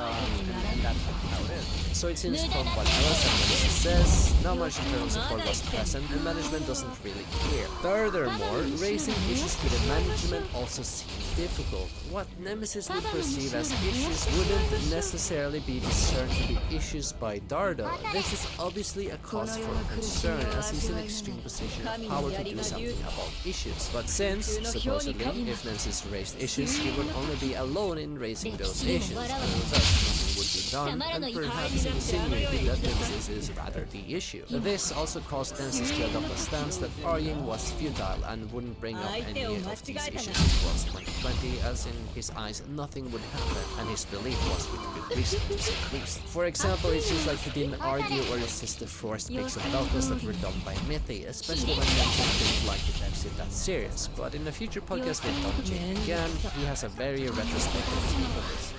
that's how it is. So it seems from what Ellis and Nemesis says, not much internal support was present and management doesn't really care. Furthermore, raising issues to the management also seemed difficult. What Nemesis would perceive as issues wouldn't necessarily be discerned to be issues by Dardo. This is obviously a cause for concern as he's in an extreme position of power to do something about issues. But since, supposedly, if Nemesis raised issues, he would only be alone in raising those issues, and thus nothing would be done, and perhaps insinuating that Nemesis is rather the issue. This also caused Nemesis to adopt a stance that arguing was futile and wouldn't bring up any of these issues. It was 2020, as in his eyes nothing would happen, and his belief was with good reason, to say the least. For example, it seems like he didn't argue or resist the forced picks of Velcos that were done by Mithy, especially when Nemesis didn't like the deficit that serious. But in a future podcast with Don Jane again, he has a very retrospective view of this.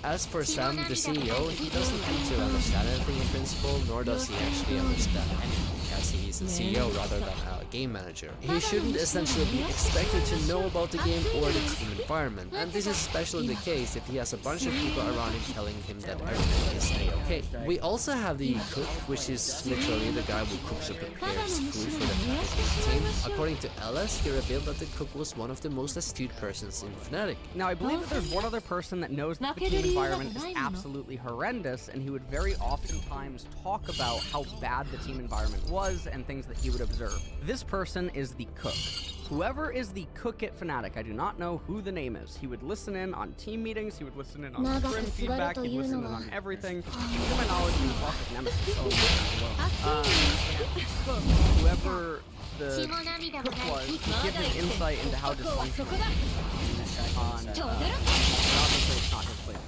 As for Sam, the CEO, he doesn't seem to understand anything in principle, nor does he actually understand anything, as he is a CEO rather than a game manager. He shouldn't essentially be expected to know about the game or the team environment, and this is especially the case if he has a bunch of people around him telling him that everything is a-okay. We also have the cook, which is literally the guy who cooks or prepares food for the Fnatic team. According to Ellis, he revealed that the cook was one of the most astute persons in Fnatic. Now, I believe that there's one other person that knows that the team environment is absolutely horrendous, and he would very oftentimes talk about how bad the team environment was and things that he would observe. This person is the cook. Whoever is the cook at Fnatic, I do not know who the name is. He would listen in on team meetings, he would listen in on scrim feedback, he'd listen in on everything. To my knowledge, he would talk with Nemesis so much. Whoever the cook was, would give his insight into how dysfunctional on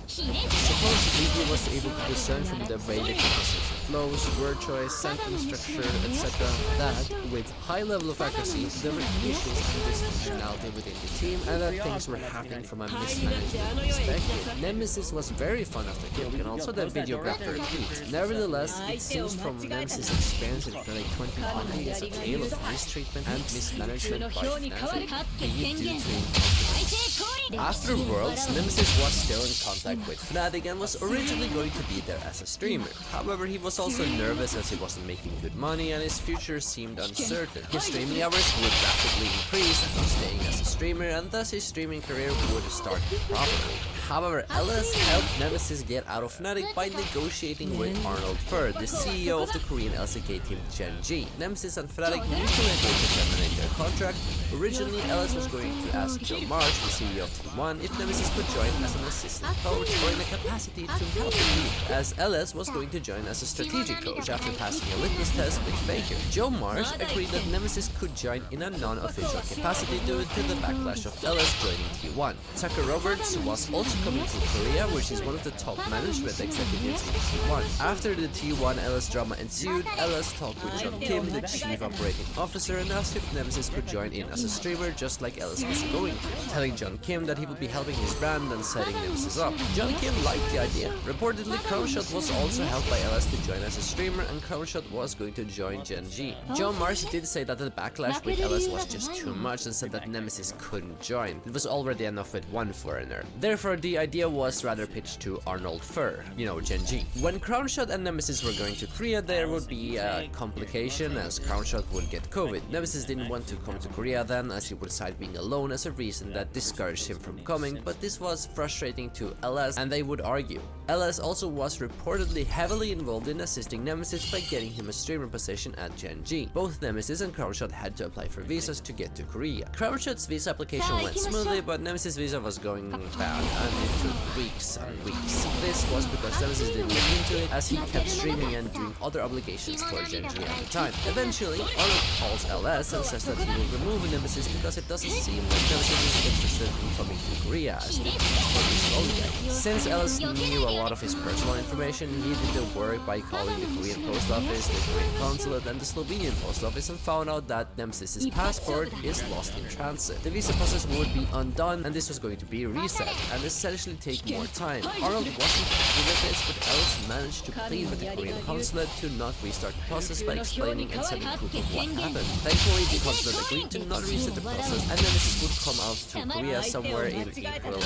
supposedly he was able to discern from the way the conversation flows, word choice, sentence structure, etc. that, with high level of accuracy, there were issues and dysfunctionality within the team, and that things were happening from a mismanagement perspective. Nemesis was very fond of the cook, and also the videographer Pete. Nevertheless, it seems from Nemesis' experience in Fnatic 2020 as a tale of mistreatment and mismanagement by Fnatic, be it due to after Worlds, Nemesis was still in contact with Fnatic and was originally going to be there as a streamer. However, he was also nervous as he wasn't making good money and his future seemed uncertain. His streaming hours would rapidly increase from staying as a streamer, and thus his streaming career would start properly. However, Ellis helped Nemesis get out of Fnatic by negotiating with Arnold Fur, the CEO of the Korean LCK team Gen G. Nemesis and Fnatic mutually agreed to terminate their contract. Originally, Ellis was going to ask Joe Marsh, the CEO of Team 1, if Nemesis could join as an assistant coach or in a capacity to help the team, as Ellis was going to join as a strategic coach after passing a litmus test with Faker. Joe Marsh agreed that Nemesis could join in a non-official capacity due to the backlash of Ellis joining T1. Tucker Roberts was also coming to Korea, which is one of the top management executives in T1. After the T1 Ellis drama ensued, Ellis talked with John Kim, the chief operating officer, and asked if Nemesis could join in as a streamer just like Ellis was going to, telling John Kim that he would be helping his brand and setting Nemesis up. John Kim liked the idea. Reportedly, Crownshot was also helped by Ellis to join as a streamer, and Crownshot was going to join Gen G. Joe Marsh did say that the backlash with Ellis was just too much and said that Nemesis couldn't join. It was already enough with one foreigner. Therefore, the idea was rather pitched to Arnold Fur, you know, Gen G. When Crownshot and Nemesis were going to Korea, there would be a complication as Crownshot would get COVID. Nemesis didn't want to come to Korea then, as he would cite being alone as a reason that discouraged him from coming, but this was frustrating to LS and they would argue. LS also was reportedly heavily involved in assisting Nemesis by getting him a streamer position at Gen G. Both Nemesis and Crownshot had to apply for visas to get to Korea. Crownshot's visa application went smoothly, but Nemesis' visa was going bad and it took weeks and weeks. This was because Nemesis didn't look into it as he kept streaming and doing other obligations for Gen G at the time. Eventually, Arnold calls LS and says that he will remove Nemesis because it doesn't seem like Nemesis is interested in coming to Korea as the for this old guy. Since LS knew a lot of his personal information. He did the work by calling the Korean post office, the Korean consulate, and the Slovenian post office, and found out that Nemesis' passport is lost in transit. The visa process would be undone, and this was going to be reset, and essentially take more time. Arnold wasn't happy with this, but Ellis managed to plead with the Korean consulate to not restart the process by explaining and sending proof of what happened. Thankfully, the consulate agreed to not reset the process, and Nemesis would come out to Korea somewhere in April of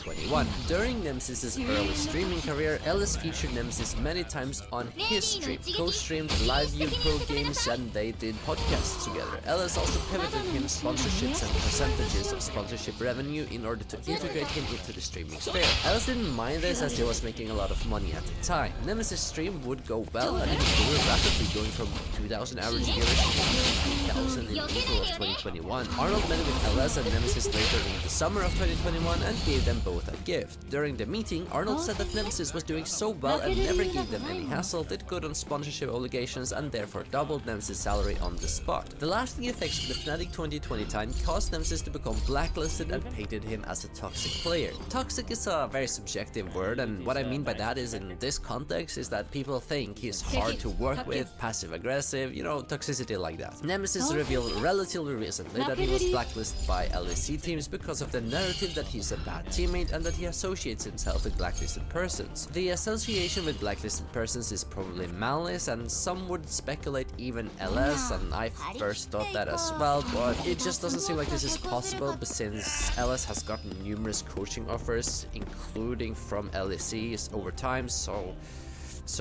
2021. During Nemesis' early streaming career, Ellis featured Nemesis many times on his stream, co-streamed live viewed pro games, and they did podcasts together. Ellis also pivoted him sponsorships and percentages of sponsorship revenue in order to integrate him into the streaming sphere. Ellis didn't mind this as he was making a lot of money at the time. Nemesis stream would go well, and it grew rapidly, going from 2,000 average viewers to 3,000 in April of 2021. Arnold met with Ellis and Nemesis later in the summer of 2021 and gave them both a gift. During the meeting, Arnold said that Nemesis was doing so well and never gave them any hassle, did good on sponsorship obligations, and therefore doubled Nemesis' salary on the spot. The lasting effects of the Fnatic 2020 time caused Nemesis to become blacklisted and painted him as a toxic player. Toxic is a very subjective word, and what I mean by that is, in this context, is that people think he's hard to work with, passive-aggressive, you know, toxicity like that. Nemesis revealed relatively recently that he was blacklisted by LEC teams because of the narrative that he's a bad teammate and that he associates himself with blacklisted persons. The association with blacklisted persons is probably malice, and some would speculate even LS, and I first thought that as well, but it just doesn't seem like this is possible, but since LS has gotten numerous coaching offers, including from LECs over time, so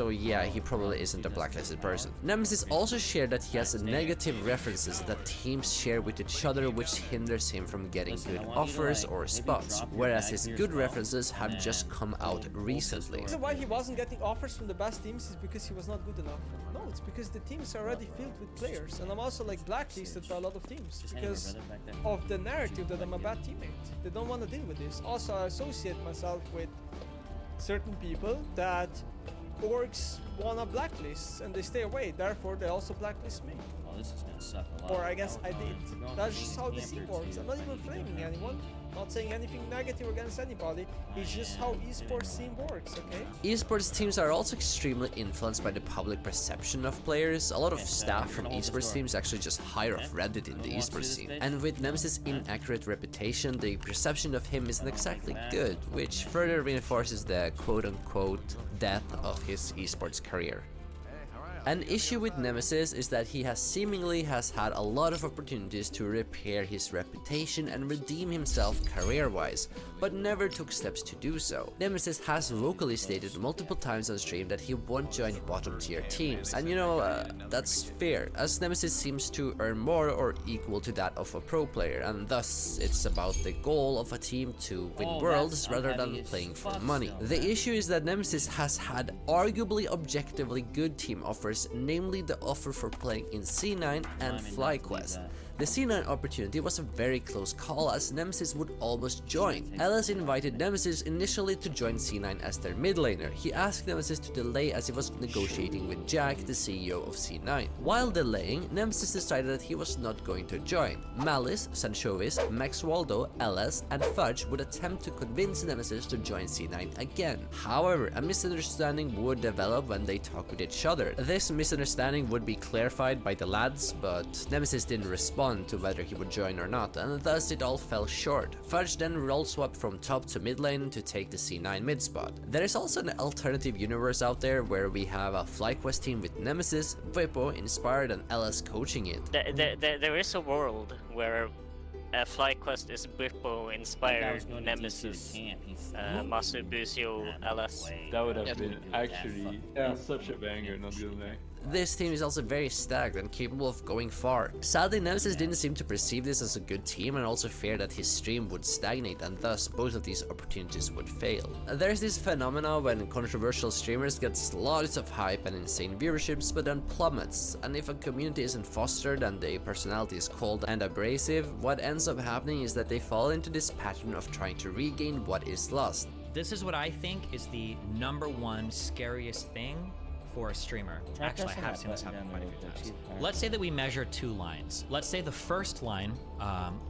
yeah, he probably isn't a blacklisted person. Nemesis also shared that he has negative references that teams share with each other, which hinders him from getting good offers or spots, whereas his good references have just come out recently. The reason why he wasn't getting offers from the best teams is because he was not good enough. No, it's because the teams are already filled with players, and I'm also like blacklisted by a lot of teams because of the narrative that I'm a bad teammate. They don't want to deal with this. Also, I associate myself with certain people that orgs wanna blacklist and they stay away, therefore they also blacklist me. Oh, this is gonna suck a lot. Or I guess I did. That's just how the scene works. I'm not even flaming anyone, not saying anything negative against anybody, it's just how esports scene works, okay? Esports teams are also extremely influenced by the public perception of players. A lot of staff from esports teams actually just hire off Reddit in the esports scene. And with Nemesis' inaccurate reputation, the perception of him isn't exactly good, which further reinforces the quote-unquote death of his esports career. An issue with Nemesis is that he seemingly has had a lot of opportunities to repair his reputation and redeem himself career-wise, but never took steps to do so. Nemesis has vocally stated multiple times on stream that he won't join bottom-tier teams, and you know, that's fair, as Nemesis seems to earn more or equal to that of a pro player, and thus it's about the goal of a team to win worlds rather than playing for money. The issue is that Nemesis has had arguably objectively good team offers, namely the offer for playing in C9 and FlyQuest. The C9 opportunity was a very close call as Nemesis would almost join. LS invited Nemesis initially to join C9 as their mid laner. He asked Nemesis to delay as he was negotiating with Jack, the CEO of C9. While delaying, Nemesis decided that he was not going to join. Malice, Sanchovis, Max Waldo, LS, and Fudge would attempt to convince Nemesis to join C9 again. However, a misunderstanding would develop when they talked with each other. This misunderstanding would be clarified by the lads, but Nemesis didn't respond to whether he would join or not, and thus it all fell short. Fudge then role swapped from top to mid lane to take the C9 mid spot. There is also an alternative universe out there where we have a FlyQuest team with Nemesis, Vipo inspired, and LS coaching it. There is a world where FlyQuest is Bippo inspired Nemesis, Masubusio LS. That would have been actually such a banger, not gonna lie. This team is also very stacked and capable of going far. Sadly, Nemesis didn't seem to perceive this as a good team and also feared that his stream would stagnate and thus both of these opportunities would fail. There's this phenomena when controversial streamers get lots of hype and insane viewerships but then plummets, and if a community isn't fostered and the personality is cold and abrasive, what ends up happening is that they fall into this pattern of trying to regain what is lost. This is what I think is the #1 scariest thing for a streamer. Actually, I have seen this happen quite a few times. Let's say that we measure 2 lines. Let's say the first line,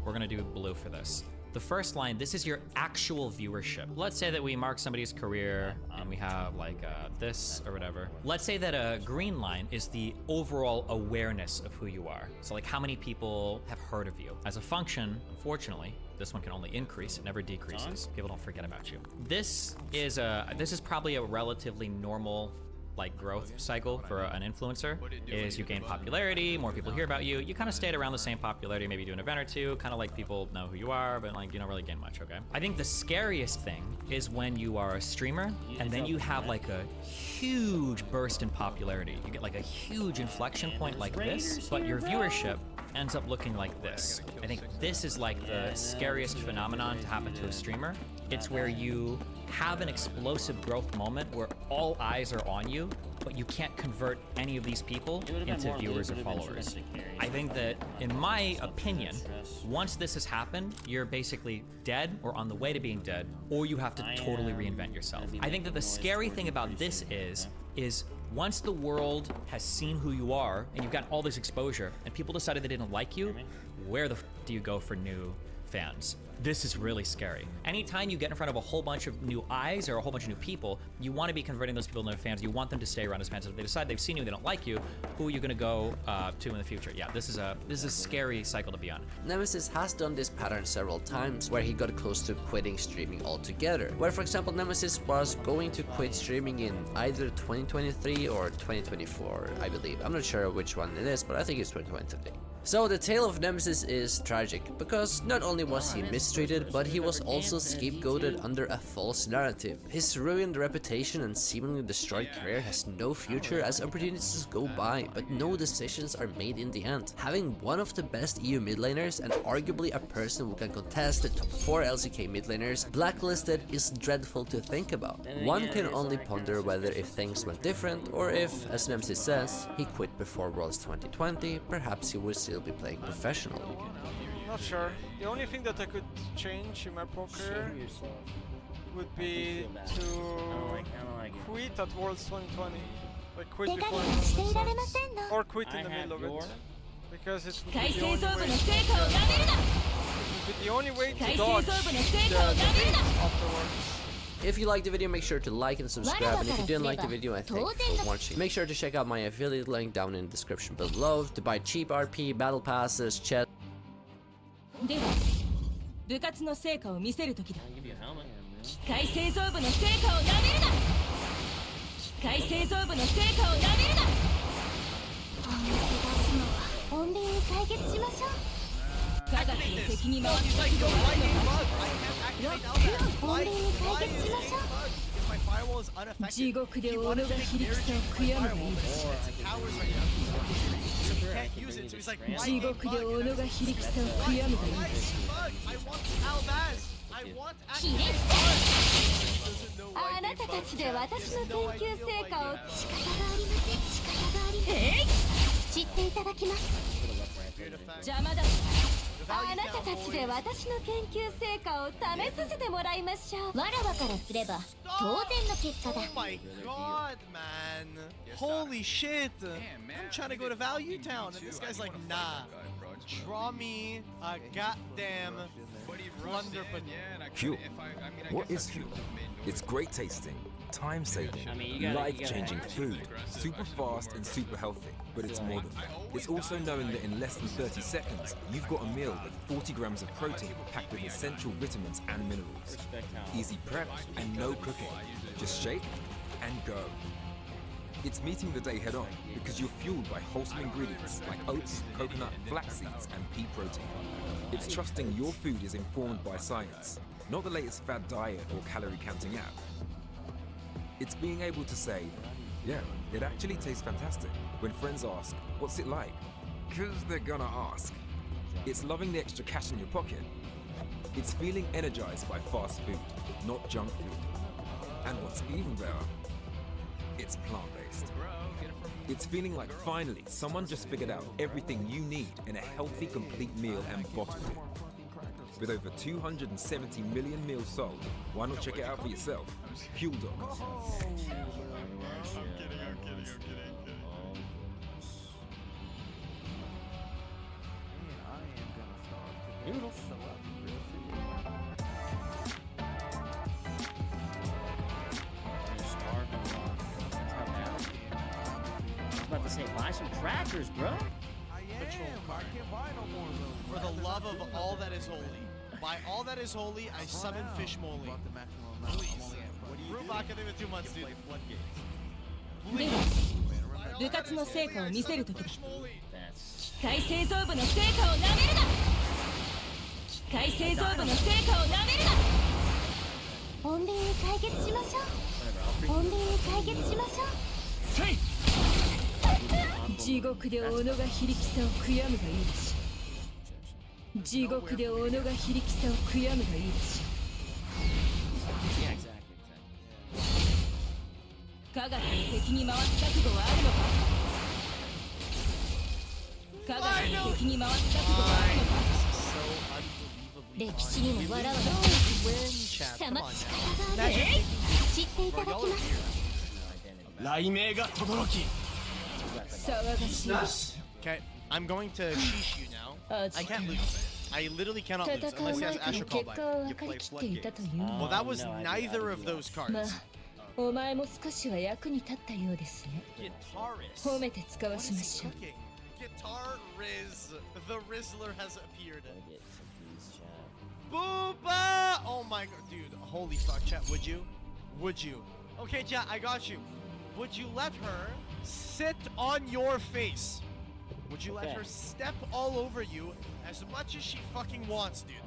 we're gonna do blue for this. The first line, this is your actual viewership. Let's say that we mark somebody's career and we have like this or whatever. Let's say that a green line is the overall awareness of who you are. So like how many people have heard of you. As a function, unfortunately, this one can only increase, it never decreases. People don't forget about you. This is probably a relatively normal like growth cycle for an influencer. Is you gain popularity, more people hear about you, you kind of stay at around the same popularity, maybe do an event or two, kind of like people know who you are, but like you don't really gain much, okay? I think the scariest thing is when you are a streamer and then you have like a huge burst in popularity. You get like a huge inflection point like this, but your viewership ends up looking like this. I think this is like the scariest phenomenon to happen to a streamer. It's where you have an explosive growth moment where all eyes are on you, but you can't convert any of these people into viewers or followers. I think that, in my opinion, once this has happened, you're basically dead or on the way to being dead, or you have to totally reinvent yourself. I think that the scary thing about this is once the world has seen who you are and you've got all this exposure and people decided they didn't like you, where the f do you go for new fans? This is really scary. Anytime you get in front of a whole bunch of new eyes or a whole bunch of new people, you want to be converting those people into fans. You want them to stay around as fans. If they decide they've seen you, they don't like you, who are you going to go to in the future? Yeah, this is a scary cycle to be on. Nemesis has done this pattern several times, where he got close to quitting streaming altogether. Where, for example, Nemesis was going to quit streaming in either 2023 or 2024, I believe. I'm not sure which one it is, but I think it's 2023. So the tale of Nemesis is tragic, because not only was he mistreated, but he was also scapegoated under a false narrative. His ruined reputation and seemingly destroyed career has no future as opportunities go by, but no decisions are made in the end. Having one of the best EU mid laners and arguably a person who can contest the top 4 LCK mid laners blacklisted is dreadful to think about. One can only ponder whether if things went different, or if, as Nemesis says, he quit before Worlds 2020, perhaps he would still be playing professionally. Not sure. The only thing that I could change in my pro career would be to quit at Worlds 2020. Like quit before it, or quit in the middle of it. Because it would be the only way to dodge the afterwards. If you liked the video, make sure to like and subscribe, and if you didn't like the video, thank you for watching. Make sure to check out my affiliate link down in the description below to buy cheap RP, battle passes, chat. では部活の成果を見せる時だ。機械製造部の成果をなめるな。機械製造部の成果をなめるな。本気出すのは穏便に解決しましょう。科学の敵に回す時があるのか。穏便に解決しましょう。地獄で斧が響きそう悔やむがいい。地獄で斧が響きそう悔やむがいい。あなたたちで私の研究成果を仕方がありません。仕方がありません。知っていただきます。邪魔だ。あなたたちで私の研究成果を試させてもらいましょう。わらわからすれば当然の結果だ。Oh my god, man! Holy shit! I'm trying to go to Value Town, and this guy's like, nah. Draw me a goddamn plunder. Fuel. What is fuel? It's great tasting, time-saving, life-changing food, super fast and super healthy. But it's more than that. It's also knowing that in less than 30 seconds, you've got a meal with 40 grams of protein packed with essential vitamins and minerals. Easy prep and no cooking. Just shake and go. It's meeting the day head on because you're fueled by wholesome ingredients like oats, coconut, flax seeds, and pea protein. It's trusting your food is informed by science, not the latest fad diet or calorie counting app. It's being able to say, yeah, it actually tastes fantastic when friends ask, what's it like? Because they're gonna ask. It's loving the extra cash in your pocket. It's feeling energized by fast food, not junk food. And what's even better, it's plant-based. It's feeling like finally someone just figured out everything you need in a healthy, complete meal and bottled it. With over 270 million meals sold, why not check it out for yourself? Fuel.com. Noodles. say buy some trackers, bro. I can't buy no more of those. For the love of all that is holy. By all that is holy, I summon Fish Moly. Please. Rubak, I think it's 2 months, dude. Please. 部活の成果を見せる時だ。機械製造部の成果をなめるな。機械製造部の成果をなめるな。穏便に解決しましょう。穏便に解決しましょう。地獄で己が非力さを悔やむがいいでしょう。地獄で己が非力さを悔やむがいいでしょう。科学に敵に回す覚悟はあるのか。科学に敵に回す覚悟はあるのか。歴史にも笑わない。貴様仕方がある。走っていただきます。雷鳴が轟き。騒がしい。Okay, I'm going to sheesh you now. I can't lose. I literally cannot lose unless he has Astral Call by. Well, that was neither of those cards. お前も少しは役に立ったようですね。褒めて使わしましょう。Guitar Riz. The Rizzler has appeared. Booba! Oh my god, dude. Holy fuck, chat. Would you? Would you? Okay, chat, I got you. Would you let her sit on your face? Would you let her step all over you as much as she fucking wants, dude?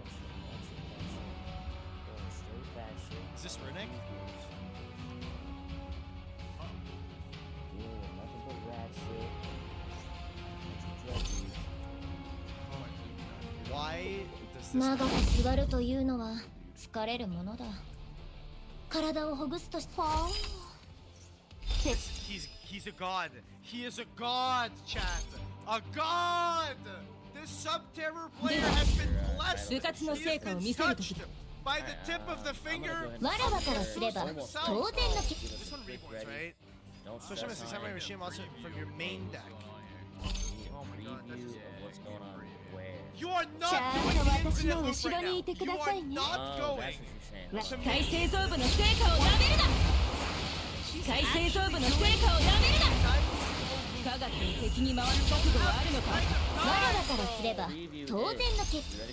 Is this Runic? Why does this 長く座るというのは疲れるものだ。体をほぐすとして。He's a god. He is a god, chat. A god. This sub-terror player has been blessed. He has been touched by the tip of the finger. わらわからすれば当然の。This one repoints, right? Especially with the samurai machine monster from your main deck. Oh my god. You are not doing the infinite loop right now. You are not going. 機械製造部の成果をなめるな。機械製造部の成果をなめるな。科学に敵に回す覚悟はあるのか。わらわからすれば当然の結果。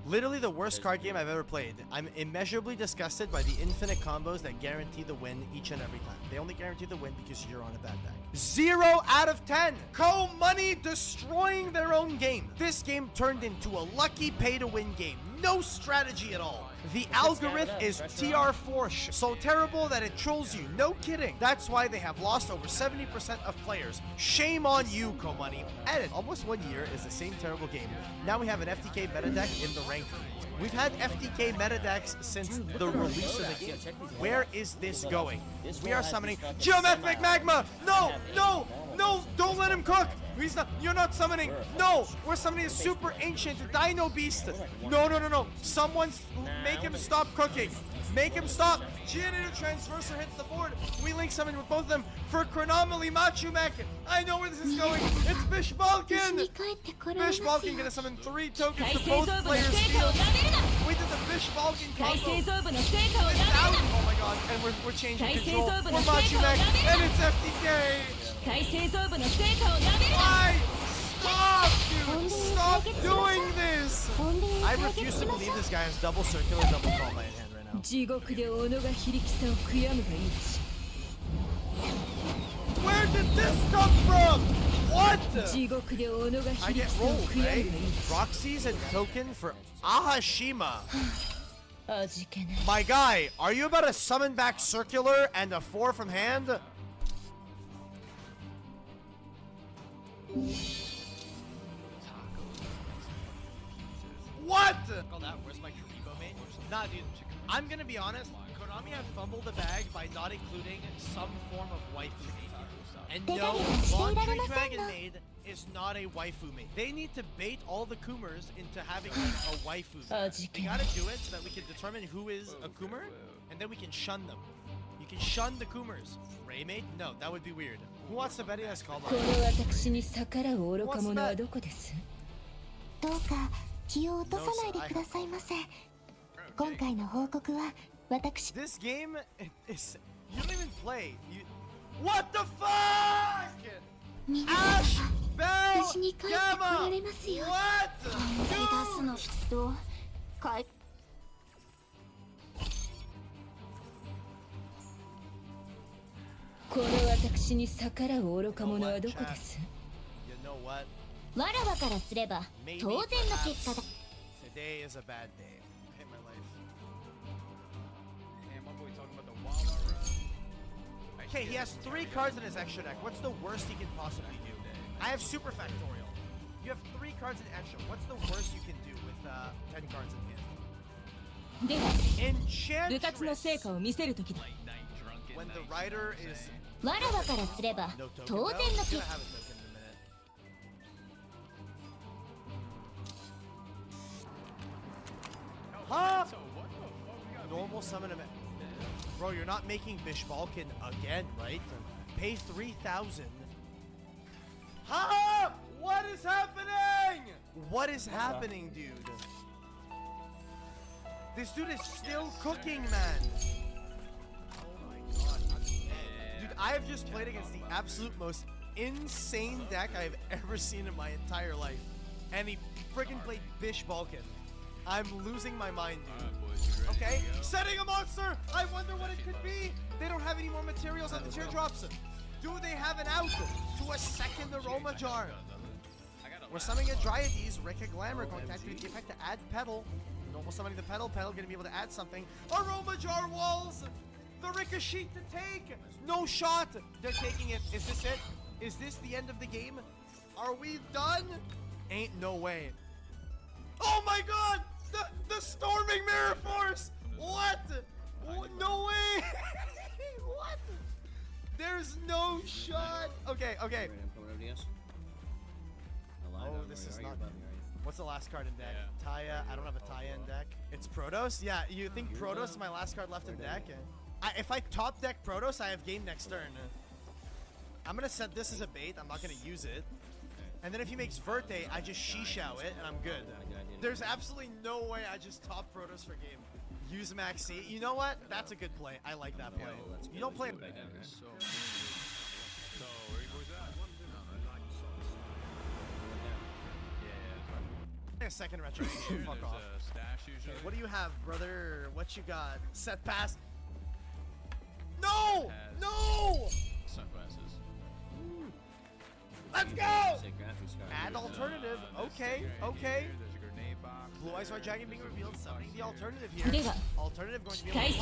Literally the worst card game I've ever played. I'm immeasurably disgusted by the infinite combos that guarantee the win each and every time. They only guarantee the win because you're on a bad deck. 0 out of 10. Co-Money destroying their own game. This game turned into a lucky pay-to-win game. No strategy at all. The algorithm is TR4 so terrible that it trolls you. No kidding. That's why they have lost over 70% of players. Shame on you, Co-Money. And almost 1 year is the same terrible game. Now we have an FTK meta deck in the ranked. We've had FTK meta decks since the release of the game. Where is this going? We are summoning Geometric Magma! No! No! No! Don't let him cook! He's not. You're not summoning. No! We're summoning a super ancient Dino Beast. No, no, no, no. Someone make him stop cooking. Make him stop. Geonator Transverser hits the board. We link summon with both of them for Chronomaly Machumek. I know where this is going. It's Bish Balkan. Bish Balkan gonna summon 3 tokens to both players' fields. We did the Bish Balkan combo. It's out. Oh my god. And we're changing control. We're Machumek. And it's FTK. Why? Stop, dude! Stop doing this! I refuse to believe this guy has double circular, double call my hand right now. 地獄で己が非力さを悔やむがいいでしょう。 Where did this come from? What? 地獄で己が I 非力 get さを rolled, 悔やむが right? いいでしょう。 Roxy's a token for Ahashima. 味気ない。 My guy, are you about to summon back circular and a 4 from hand? What? Call that. Where's my Karibo mate? Nah, dude. I'm gonna be honest. Konami have fumbled the bag by not including some form of waifu mate. And no, Laundry Dragon Maid is not a waifu mate. They need to bait all the Kumers into having like a waifu mate. They gotta do it so that we can determine who is a Kumer, and then we can shun them. You can shun the Kumers. Ray mate? No, that would be weird. Who wants to bet he has call? この私に逆らう愚か者はどこです？どうか気を落とさないでくださいませ。今回の報告は私。This game is You don't even play. What the fuck? Ash, Bell, Gamma. What? Dude. この私に逆らう愚か者はどこです？ You know what? わらわからすれば当然の結果だ。 Today is a bad day. I hate my life. Damn, my boy talking about the Wild Okay, he has 3 cards in his extra deck. What's the worst he can possibly do? I have Super Factorial. You have 3 cards in extra. What's the worst you can do with 10 cards in hand? では、 Enchantress. 部活の成果を見せる時だ。 When the rider is わらわからすれば no token, 当 though. 然の He's 結 gonna 果。 have a token in a minute. Huh? Normal summon him. Bro, you're not making Bish Balkan again, right? Pay 3,000. Huh? What is happening? What is happening, dude? This dude is still cooking, man. Dude, I have just played against the absolute most insane deck I've ever seen in my entire life. And he freaking played Bish Balkan. I'm losing my mind, dude. Okay, setting a monster! I wonder what it could be! They don't have any more materials on the teardrops. Do they have an out to a second aroma jar? We're summoning a Dryades, Rika Glamour, going to activate the effect to add Petal. Normal summoning the Petal, gonna be able to add something. Aroma jar walls! The Ricochet to take! No shot! They're taking it. Is this it? Is this the end of the game? Are we done? Ain't no way. Oh my god! The Storming Mirror Force! What? No way! What? There's no shot! Okay, okay. Oh, this is not... What's the last card in deck? Taya. I don't have a Taya in deck. It's Protoss? Yeah, you think Protoss is my last card left in deck? If I top deck Protoss, I have game next turn. I'm gonna set this as a bait. I'm not gonna use it. And then if he makes Verte, I just Shishow it, and I'm good. There's absolutely no way I just top Protoss for game. Use Maxi. You know what? That's a good play. I like that play. You don't play... So where you boys at? A second retro. Fuck off. Okay, what do you have, brother? What you got? Set pass. No! No! Sunglasses. Let's go! Add alternative. Okay, okay. Blue Eyes White Dragon being revealed, summoning the alternative here. Alternative going to be able to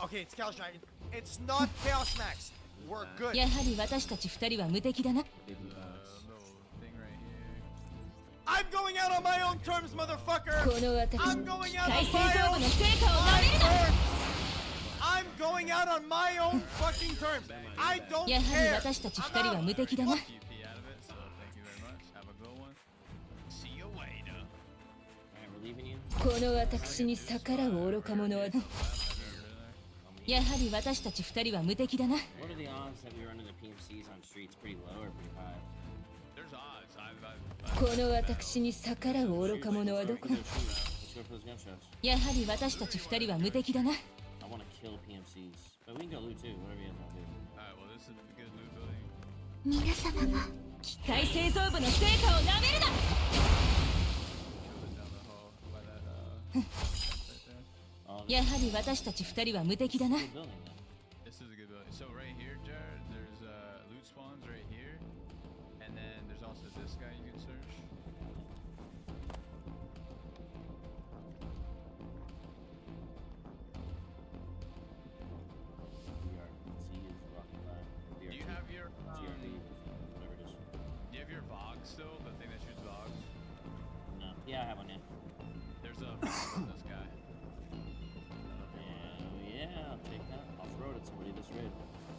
okay, it's Chaos Dragon. It's not Chaos Max. We're good. やはり私たち2人は無敵だな。 I'm going out on my own terms, motherfucker! この私、 I'm going out 海 on 星 my 造 own 部の成果をなめるな。 I'm going out on my own fucking terms. I don't やはり care. 私たち2人は無敵だな。 この私に逆らう愚か者はやはり私たち2人は無敵だな。 What are the odds that we run into PMCs on streets? Pretty low or pretty high? There's odds. この私に逆らう愚か者はどこだ。やはり私たち2人は無敵だな。 I want to kill PMCs, but we can go loot too. Whatever you guys want to do. Alright, well this is a good loot building. 皆様が機械製造部の成果をなめるな。 やはり私たち2人は無敵だな。 This is a good building. So right here, Jared, there's loot spawns right here, and then there's also this guy you can search. Do you have your do you have your Vogs still? The thing that shoots Vogs? No. Yeah, I have one. Yeah. There's a Vog on this guy. Yeah, I'll take that. I'll throw it at somebody this raid.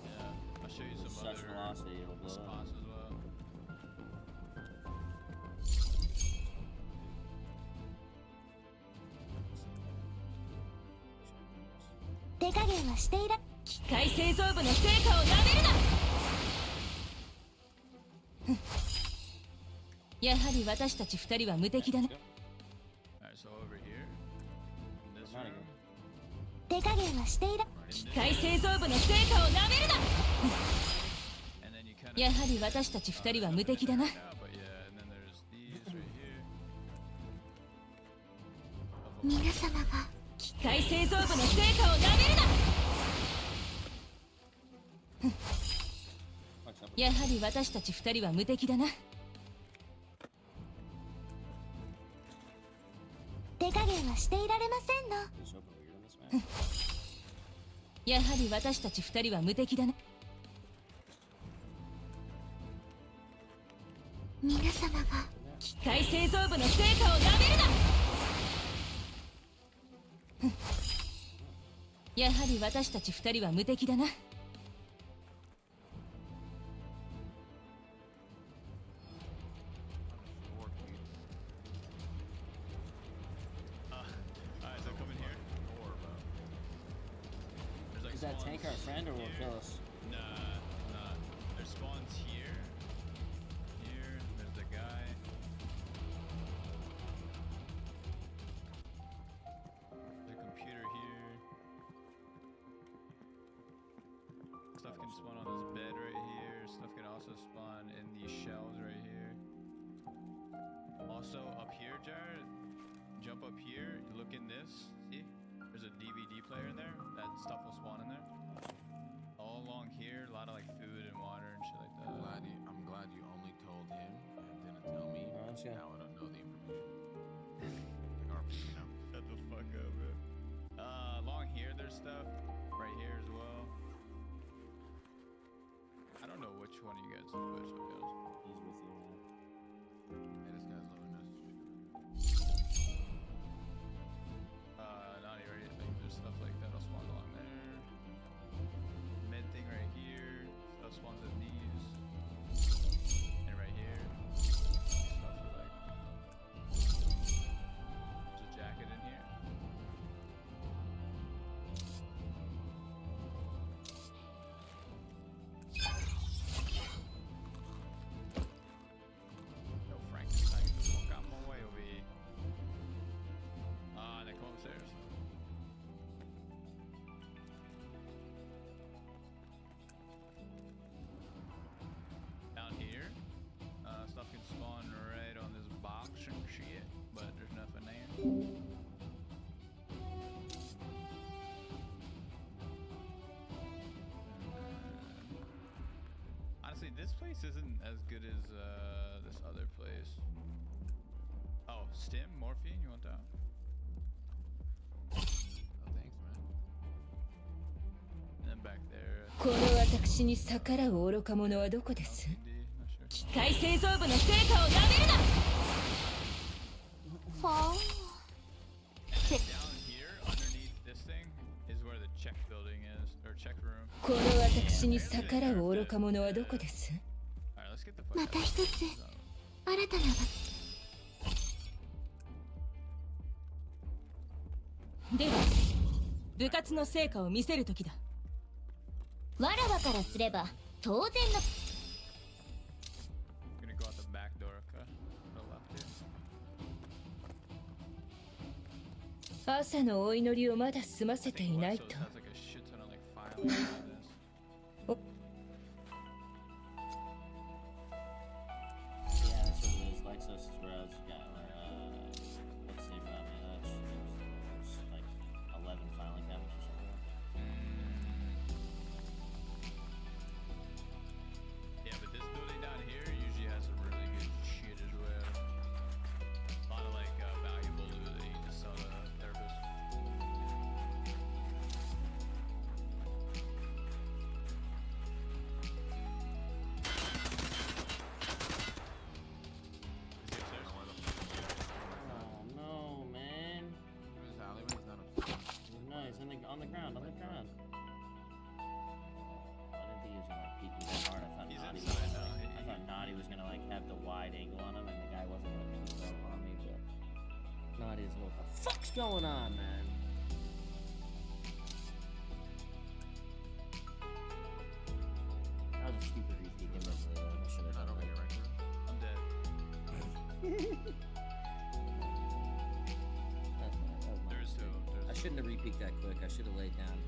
Yeah, I'll show you some Such other velocity, it'll blow spots up. as well.手加減はしていら機械製造部の成果をなめるな。やはり私たち2人は無敵だな。 Alright, so over here, in this room, 手手加減はしている。機械製造部の成果をなめるな。やはり私たち2人は無敵だな。皆様が機械製造部の成果をなめるな。やはり私たち2人は無敵だな。手加減はしていられませんの。やはり私たち2人は無敵だな。皆様が機械製造部の成果をなめるな。やはり私たち2人は無敵だな。Does that tank our friend or will kill us? Nah. There's spawns here. Here, there's the guy. There's a computer here. Stuff can spawn on this bed right here. Stuff can also spawn in these shelves right here. Also up here, Jared. Jump up here, look in this. See? There's a DVD player in there. That stuff will spawn in there. All along here, a lot of like food and water and shit like that. I'm glad you only told him and didn't tell me. Now I don't know the information. Shut the fuck up, man. Along here, there's stuff. Right here as well. I don't know which one of you guys is which, I'll be honest. He's with you, man. Hey, this guy's living this. Not here. Like, there's stuff like that'll spawn along there. Med thing right here. Stuff spawns in these. And right here. Stuff for like. There's a jacket in here. No Frankenstein, get the fuck out my way over here. They come upstairs. Down here, stuff can spawn right on this box and shit, but there's nothing there. Honestly, this place isn't as good as this other place. Oh, stim, morphine, you want that? And then back there. この私に逆らう愚か者はどこです？機械製造部の成果をなめるな。フォン。 Down here, underneath this thing, is where the check building is, or check room. この私に逆らう愚か者はどこです？ Alright, let's get the fuck ま out た一つ of 新 here. たなでは部活の成果を見せる時だ。わらわからすれば当然の。 Gonna go out the back door, okay? To the left here. 朝のお祈りをまだ済ませていないと。 Has like a shit ton of like filing and all this. Yeah, that's what it is. Lexus is where I was let's see about me. That's like 11 filing cabinets or something. Yeah, but this building down here usually has some really good shit as well. A lot of like valuable loot that you just sell to therapists. Oh no, man. Where's Alleyway's not upstairs? No, he's on the ground, on the ground. I didn't think he was gonna like peek me that hard. I thought He's Naughty inside now. I thought Naughty was gonna like have the wide angle on him and the guy wasn't gonna peek up on me, but Naughty is what the fuck's going on, man? That was a stupid repeat. Give us the should have Not done over that. here, right there. I'm dead. That's fine. There's two. I shouldn't have repeaked that quick. I should have laid down.